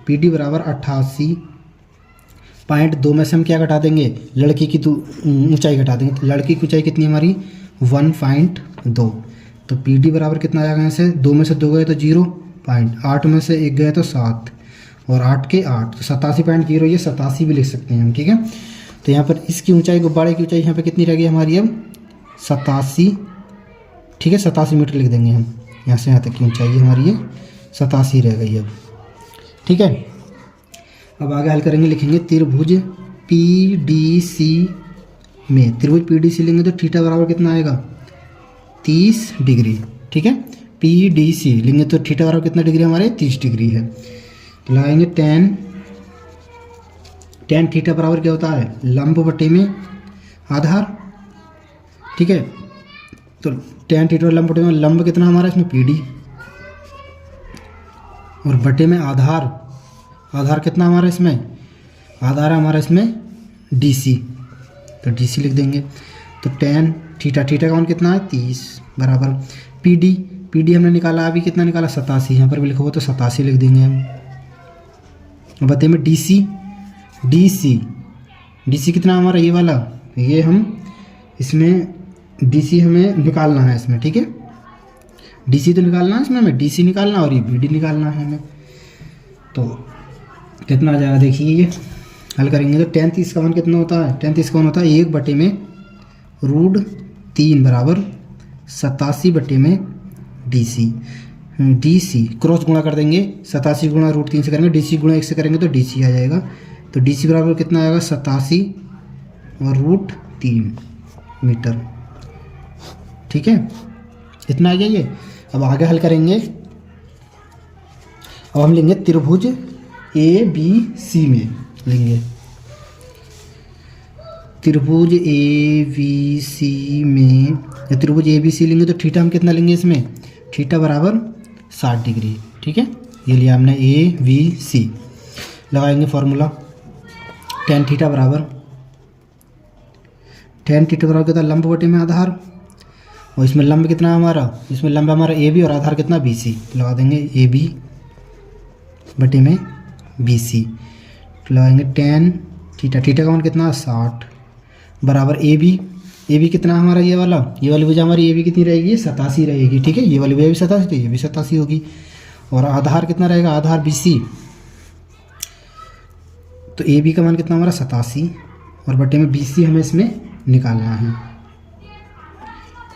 पी डी बराबर 88.2 में से हम क्या घटा देंगे, लड़की की ऊंचाई घटा देंगे। तो लड़की की ऊंचाई कितनी हमारी 1.2, तो पी डी बराबर कितना आएगा, यहाँ से 2 में से 2 गए तो 0.8 में से 1 गए तो 7, और 8 के 8 तो 87.0, ये 87 भी लिख सकते हैं हम, ठीक है। तो यहाँ पर इसकी ऊंचाई, गुब्बारे की ऊंचाई यहाँ पे कितनी रह गई हमारी अब 87, ठीक है, 87 मीटर लिख देंगे हम। यहाँ से यहाँ तक की ऊंचाई हमारी ये 87 रह गई अब, ठीक है। अब आगे हल करेंगे, लिखेंगे त्रिभुज पी डी सी में, त्रिभुज पी डी सी लेंगे तो थीटा बराबर कितना आएगा 30 डिग्री, ठीक है। पी डी सी लेंगे तो थीटा बराबर कितना डिग्री हमारे 30 डिग्री है। तो लगाएंगे टेन थीटा बराबर क्या होता है, लंब बटे में आधार, ठीक है। तो टेन थीटा लंब बटे में, लंब कितना हमारा इसमें पी डी, और बटे में आधार, आधार कितना हमारा इसमें, आधार हमारा इसमें डी सी, तो डी सी लिख देंगे। तो टेन थीटा, थीटा का मान कितना है 30 बराबर पी डी, पी डी हमने निकाला, अभी कितना निकाला 87, यहाँ पर भी लिखा हुआ तो 87 लिख देंगे हम। बते में D C, D C, D C कितना हमारा ये वाला, ये हम इसमें डी सी हमें निकालना है इसमें, ठीक है। डी सी तो निकालना है इसमें हमें, डी सी निकालना और ये बी डी निकालना है हमें। तो कितना आ जाएगा देखिए, ये हल करेंगे तो टेन 30 का मान कितना होता है, टेन 30 का मान होता है 1 बटे में √3 बराबर 87 बटे में D C. D C cross गुणा कर देंगे, 87 गुणा √3 से करेंगे, डी सी गुणा 1 से करेंगे तो डी सी आ जाएगा। तो डी सी बराबर कितना आएगा 87 और √3 मीटर, ठीक है, इतना आ गया ये। अब आगे हल करेंगे, अब हम लेंगे त्रिभुज ए बी सी में, लेंगे त्रिभुज ए बी सी में, या त्रिभुज ए बी सी लेंगे तो थीटा हम कितना लेंगे इसमें, थीटा बराबर 60 डिग्री, ठीक है। ये लिया हमने ए बी सी, लगाएंगे फॉर्मूला, टेन थीटा बराबर कितना लंब बटे में आधार, और इसमें लंब कितना है हमारा, इसमें लंब हमारा ए बी और आधार कितना बी सी, लगा देंगे ए बी बटे में बी सी, लगाएंगे टेन थीटा, थीटा का मान कितना 60 बराबर ए बी कितना हमारा ये वाली भुजा हमारी ए बी कितनी रहेगी 87 रहेगी, ठीक है। ये वाली भुजा भी 87 तो ये भी 87 होगी, और आधार कितना रहेगा, आधार बी सी, तो ए बी का मान कितना हमारा 87 और बटे में बी सी हमें इसमें निकालना है,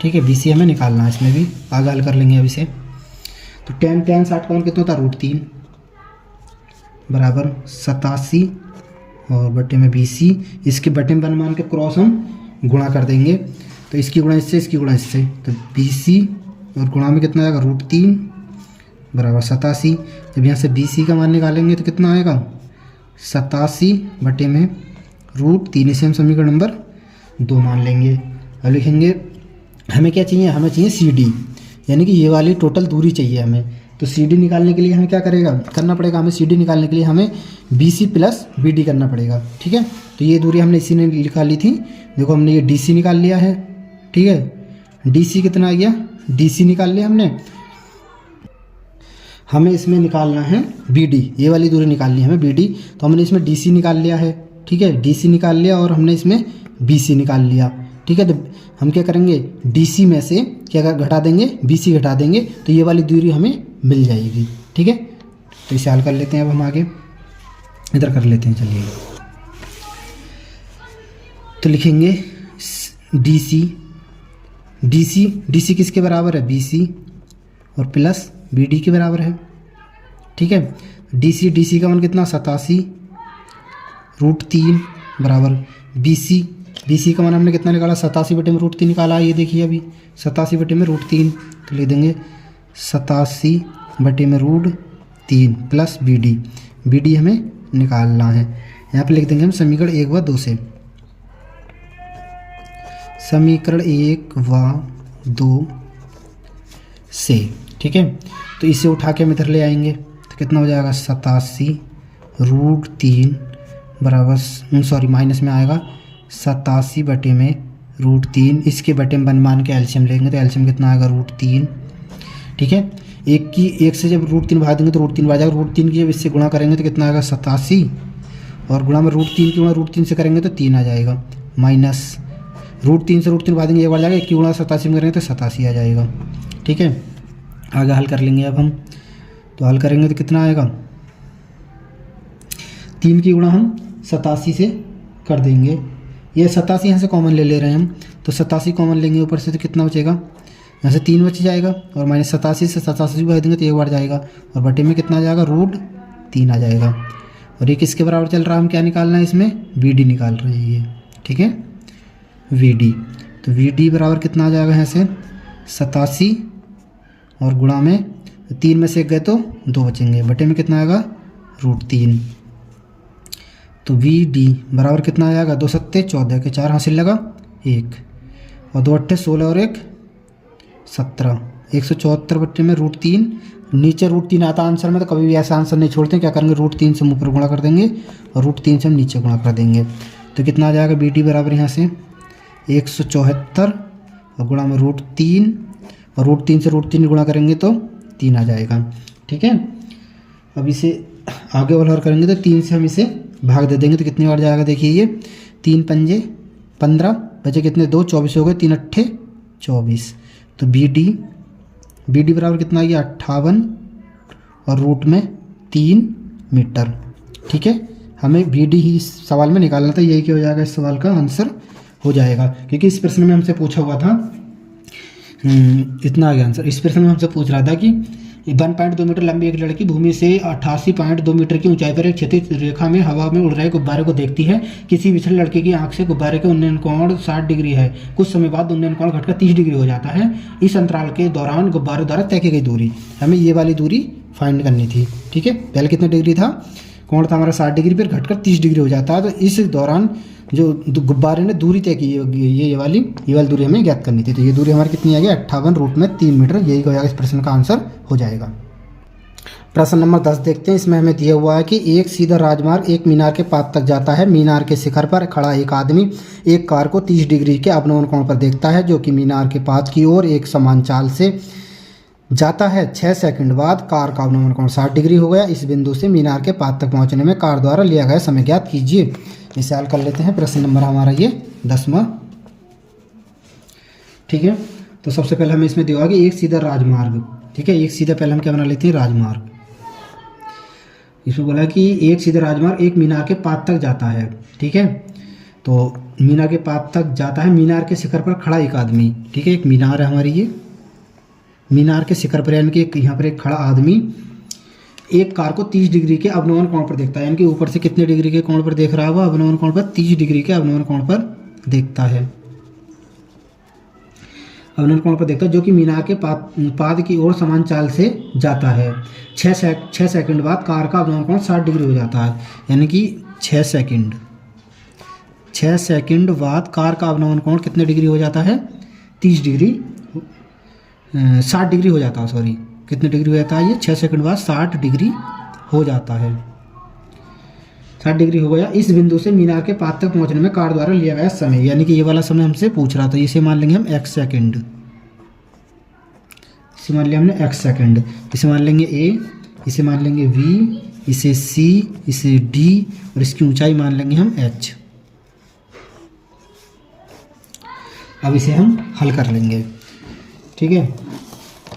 ठीक है। बी सी हमें निकालना है इसमें भी, आगे हल कर लेंगे अब इसे। तो टेन 60 का मान कितना होता है √3 बराबर 87 और बटे में बी सी, इसके बटे में मान के क्रॉस हम गुणा कर देंगे, तो इसकी गुणा इससे, इसकी गुणा इससे, तो बी सी और गुणा में कितना आएगा √3 बराबर 87। जब यहाँ से बी सी का मान निकालेंगे तो कितना आएगा 87 बटे में √3, इसे हम समीकरण नंबर 2 मान लेंगे। अब लिखेंगे हमें क्या चाहिए, हमें चाहिए सी डी, यानी कि ये वाली टोटल दूरी चाहिए हमें। तो सी डी निकालने के लिए हमें क्या करना पड़ेगा, हमें सी डी निकालने के लिए हमें B C plus B D करना पड़ेगा, ठीक है। तो ये दूरी हमने इसी ने निकाली थी, देखो हमने ये डी सी निकाल लिया है, ठीक है। डी सी कितना आ गया, डी सी निकाल लिया हमने, हमें इसमें निकालना है बी डी, ये वाली दूरी निकालनी है हमें बी डी, तो हमने इसमें डी सी निकाल लिया है, ठीक है। डी सी निकाल लिया और हमने इसमें बी सी निकाल लिया, ठीक है। तो हम क्या करेंगे, डी सी में से क्या घटा देंगे, BC घटा देंगे तो ये वाली दूरी हमें मिल जाएगी। ठीक है, तो इसे हल कर लेते हैं। अब हम आगे इधर कर लेते हैं। चलिए, तो लिखेंगे DC किसके बराबर है, BC और प्लस BD के बराबर है। ठीक है, DC का मान कितना 87√3 बराबर BC का मान हमने कितना निकाला 87/√3 निकाला। ये देखिए अभी 87/√3, तो लिख देंगे 87/√3 प्लस BD हमें निकालना है। यहाँ पे लिख देंगे हम समीकरण 1 व 2 से, समीकरण 1 व 2 से। ठीक है, तो इसे उठा के हम इधर ले आएंगे तो कितना हो जाएगा 87√3 बराबर माइनस में आएगा 87/√3। इसके बटे में 1 मान के एलसीएम लेंगे तो एलसीएम कितना आएगा √3। ठीक है, एक से जब √3 भाग देंगे तो √3 आ जाएगा। √3 की जब इससे गुणा करेंगे तो कितना आएगा 87 और गुणा में √3 की गुणा √3 से करेंगे तो 3 आ जाएगा। माइनस √3 से √3 भाग देंगे 1 बार जाएगा, 1 की गुणा 87 में करेंगे तो 87 आ जाएगा। ठीक है, आगे हल कर लेंगे। अब हम तो हल करेंगे तो कितना आएगा 3 की गुणा हम 87 से कर देंगे। ये 87 यहाँ से कॉमन ले रहे हैं हम, तो 87 कॉमन लेंगे ऊपर से तो कितना बचेगा, यहाँ से 3 बच जाएगा और माइनस 87 से 87 भाग देंगे तो 1 बार जाएगा और बटे में कितना आ जाएगा √3 आ जाएगा। और ये किसके बराबर चल रहा है, हम क्या निकालना है इसमें, BD निकाल रहे हैं ये। ठीक है, VD, तो VD बराबर कितना आ जाएगा यहाँ से 87 और गुणा में 3 में से 1 गए तो 2 बचेंगे, बटे में कितना आएगा √3। तो VD बराबर कितना आ जाएगा 2 सत्ते 14 के 4 हासिल लगा 1 और 2 अट्ठे 16 और 1 17, 174 बटे में √3। नीचे √3 आता आंसर में तो कभी भी ऐसा आंसर नहीं छोड़ते, क्या करेंगे √3 से ऊपर गुणा कर देंगे और √3 से हम नीचे गुणा कर देंगे। तो कितना आ जाएगा BD बराबर यहाँ से 174 और गुणा में √3 और √3 से √3 गुणा करेंगे तो 3 आ जाएगा। ठीक है, अब इसे आगे वाला और करेंगे तो 3 से हम इसे भाग दे देंगे तो कितनी बार जाएगा, देखिए ये 3 पंजे 15 बचे कितने 2 24 हो गए, 3 अट्ठे 24। तो BD बराबर कितना आ गया 58 और रूट में 3 मीटर। ठीक है, हमें BD ही इस सवाल में निकालना था, यही क्या हो जाएगा इस सवाल का आंसर हो जाएगा, क्योंकि इस प्रश्न में हमसे पूछा हुआ था इतना आ गया आंसर। इस प्रश्न में हमसे पूछ रहा था कि 1.2 मीटर लंबी एक लड़की भूमि से 88.2 मीटर की ऊंचाई पर एक क्षैतिज रेखा में हवा में उड़ रहे गुब्बारे को देखती है। किसी विचल लड़के की आंख से गुब्बारे के उन्नयन कोण 60 डिग्री है। कुछ समय बाद उन्नयन कोण घटकर 30 डिग्री हो जाता है। इस अंतराल के दौरान गुब्बारे द्वारा तय की गई दूरी, हमें ये वाली दूरी फाइंड करनी थी। ठीक है, पहले कितने डिग्री था, कोण था हमारा 60 डिग्री, फिर घटकर 30 डिग्री हो जाता है। तो इस दौरान जो गुब्बारे ने दूरी तय की, ये वाली दूरी हमें ज्ञात करनी थी। तो ये दूरी हमारी कितनी आ गई 58 रूट में 3 मीटर, यही हो जाएगा इस प्रश्न का आंसर हो जाएगा। प्रश्न नंबर 10 देखते हैं। इसमें हमें दिया हुआ है कि एक सीधा राजमार्ग एक मीनार के पास तक जाता है। मीनार के शिखर पर खड़ा एक आदमी एक कार को 30 डिग्री के अवनमन कोण पर देखता है, जो कि मीनार के पास की ओर एक समान चाल से जाता है। 6 सेकंड बाद कार का अवनमन कोण 60 डिग्री हो गया। इस बिंदु से मीनार के पास तक पहुंचने में कार द्वारा लिया गया समय ज्ञात कीजिए। इसे हल कर लेते हैं। प्रश्न नंबर हमारा ये 10वां। ठीक है, तो सबसे पहले हमें इसमें दिया कि एक सीधा राजमार्ग। ठीक है, एक सीधा पहले हम क्या बना लेते हैं, राजमार्ग। इसमें बोला कि एक सीधा राजमार्ग एक मीनार के पास तक जाता है। ठीक है, तो मीनार के पास तक जाता है। मीनार के शिखर पर खड़ा एक आदमी। ठीक है, एक मीनार है हमारी, ये मीनार के शिखर पर, यानी कि यहाँ पर एक खड़ा आदमी एक कार को 30 डिग्री के अवनमन कोण पर देखता है। यानी कि ऊपर से कितने डिग्री के कोण पर देख रहा है वो, अवनमन कोण पर 30 डिग्री के अवनमन कोण पर देखता है। अवनमन कोण पर देखता है, जो कि मीनार के पाद की ओर समान चाल से जाता है। 6 सेकंड बाद कार का अवनमन कोण 60 डिग्री हो जाता है। यानी कि 6 सेकंड बाद कार का अवनमन कोण कितने डिग्री हो जाता है, 30 डिग्री 60 डिग्री हो जाता है। सॉरी, कितने डिग्री हो जाता है ये, 6 सेकंड बाद 60 डिग्री हो जाता है। 60 डिग्री हो गया। इस बिंदु से मीनार के पास तक पहुंचने में कार द्वारा लिया गया समय, यानी कि ये वाला समय हमसे पूछ रहा था, इसे मान लेंगे हम x सेकंड। इसे मान लिया हमने x सेकंड। इसे मान लेंगे a, इसे मान लेंगे v, इसे c, इसे d और इसकी ऊंचाई मान लेंगे हम h। अब इसे हम हल कर लेंगे। ठीक है।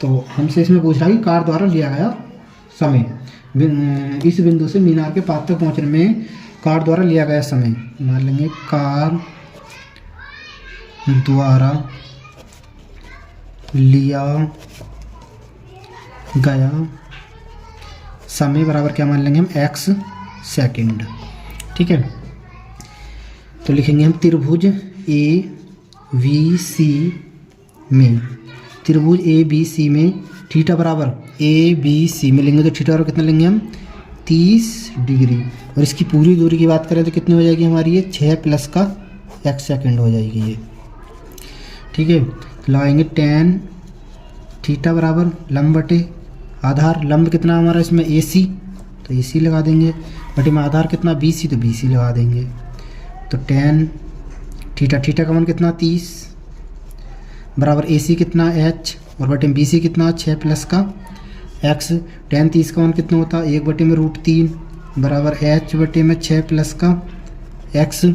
तो हमसे इसमें पूछ रहा है कि कार द्वारा लिया गया समय, इस बिंदु से मीनार के पास तक पहुंचने में कार द्वारा लिया गया समय। मान लेंगे कार द्वारा लिया गया समय बराबर क्या मान लेंगे हम, x सेकंड। ठीक है। तो लिखेंगे हम त्रिभुज ABC में, त्रिभुज ABC में थीटा बराबर ABC में लेंगे तो थीटा बराबर कितना लेंगे हम, 30 डिग्री। और इसकी पूरी दूरी की बात करें तो कितनी हो जाएगी हमारी, ये 6 प्लस का x सेकंड हो जाएगी ये। ठीक है। तो लगाएंगे tan थीटा बराबर लंब बटे आधार, लंब कितना हमारा इसमें AC, तो AC लगा देंगे, बटे में आधार कितना BC, तो BC लगा देंगे। तो tan थीटा, थीटा का मान कितना 30 बराबर AC कितना h, और बटे में BC कितना 6 प्लस का x। tan 30 का मान कितना होता है 1 बटे में √3 बराबर h बटे में 6 प्लस का x।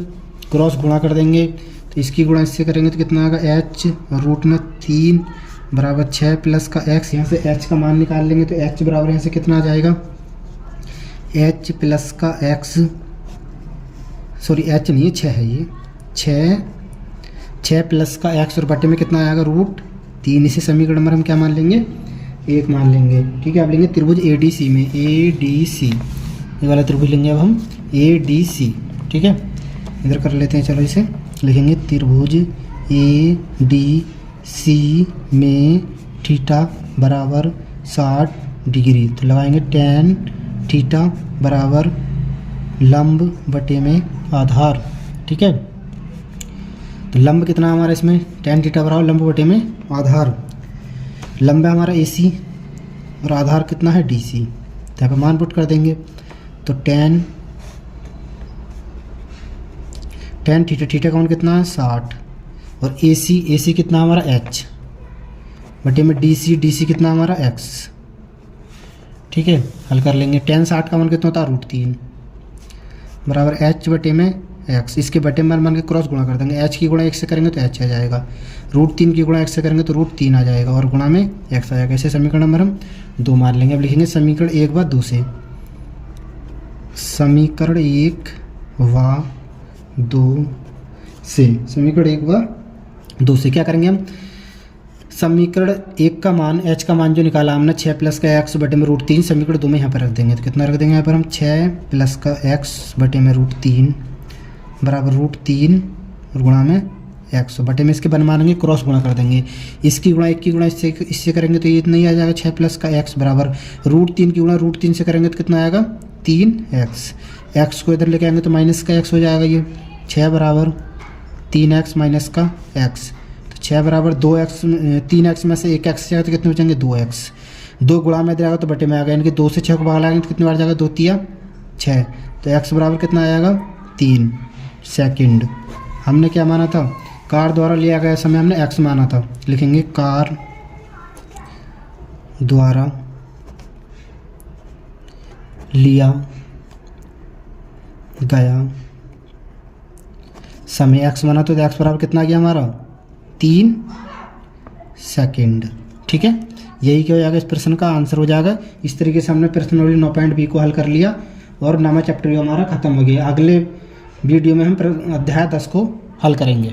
क्रॉस गुणा कर देंगे तो इसकी गुणा इससे करेंगे तो कितना आएगा h √3 बराबर 6 प्लस का x। यहाँ से h का मान निकाल लेंगे तो h बराबर यहाँ से कितना आ जाएगा, h प्लस का x, सॉरी h नहीं है 6 है ये, 6 प्लस का x और बटे में कितना आएगा √3। इसे समीकरण नंबर हम क्या मान लेंगे, 1 मान लेंगे। ठीक है। अब लेंगे त्रिभुज ADC में, ADC ये वाला त्रिभुज लेंगे अब हम ADC। ठीक है। इधर कर लेते हैं, चलो इसे लिखेंगे त्रिभुज ADC में थीटा बराबर 60 डिग्री। तो लगाएंगे tan थीटा बराबर लंब बटे में आधार। ठीक है। तो लंब कितना हमारा इसमें, tan थीटा बराबर लंब बटे में आधार। लंब है हमारा AC और आधार कितना है DC, तो यहाँ पर मान पुट कर देंगे। तो tan थीटा, थीटा का मान कितना है 60, और AC कितना हमारा h बटे में DC कितना हमारा x। ठीक है। हल कर लेंगे। tan 60 का मान कितना होता है √3 बराबर h बटे में x। इसके बटे में मान के क्रॉस गुणा कर देंगे, h की गुणा 1 से करेंगे तो h आ जाएगा, √3 की गुणा 1 से करेंगे तो √3 आ जाएगा, और गुणा में x आ जाएगा। ऐसे समीकरण नंबर हम 2 मान लेंगे। अब लिखेंगे समीकरण 1 व 2 से, समीकरण 1 व 2 से, समीकरण 1 व 2 से क्या करेंगे हम, समीकरण 1 का मान h का मान जो निकाला हमने 6 प्लस का x बटे में √3, समीकरण 2 में यहाँ पर रख देंगे। तो कितना रख देंगे यहाँ पर हम, 6 प्लस का x बटे में √3 बराबर √3 और गुणा में x बटे में इसके बन मानेंगे क्रॉस गुणा कर देंगे। इसकी गुणा 1 की गुणा इससे करेंगे तो ये इतना ही आ जाएगा 6 प्लस का x बराबर √3 की गुणा √3 से करेंगे तो कितना आएगा 3x। x को इधर लेके आएंगे तो माइनस का x हो जाएगा, ये 6 बराबर 3x माइनस का x। तो 6 बराबर 2x, 3x में से 1x जाएगा तो कितने बचेंगे 2x। 2 गुणा में इधर आएगा तो बटे में आ गया, यानी कि 2 से 6 को भाग लाएंगे तो कितनी बार जाएगा 2 तिया 6। तो x बराबर कितना आएगा 3 सेकंड। हमने क्या माना था, कार द्वारा लिया गया समय हमने x माना था। लिखेंगे कार द्वारा लिया गया समय x माना तो x बराबर कितना आ गया हमारा 3 सेकंड। ठीक है। यही क्या हो जाएगा, इस प्रश्न का आंसर हो जाएगा। इस तरीके से हमने प्रश्न 9.b को हल कर लिया और नामा चैप्टर हमारा खत्म हो गया। अगले वीडियो में हम अध्याय 10 को हल करेंगे।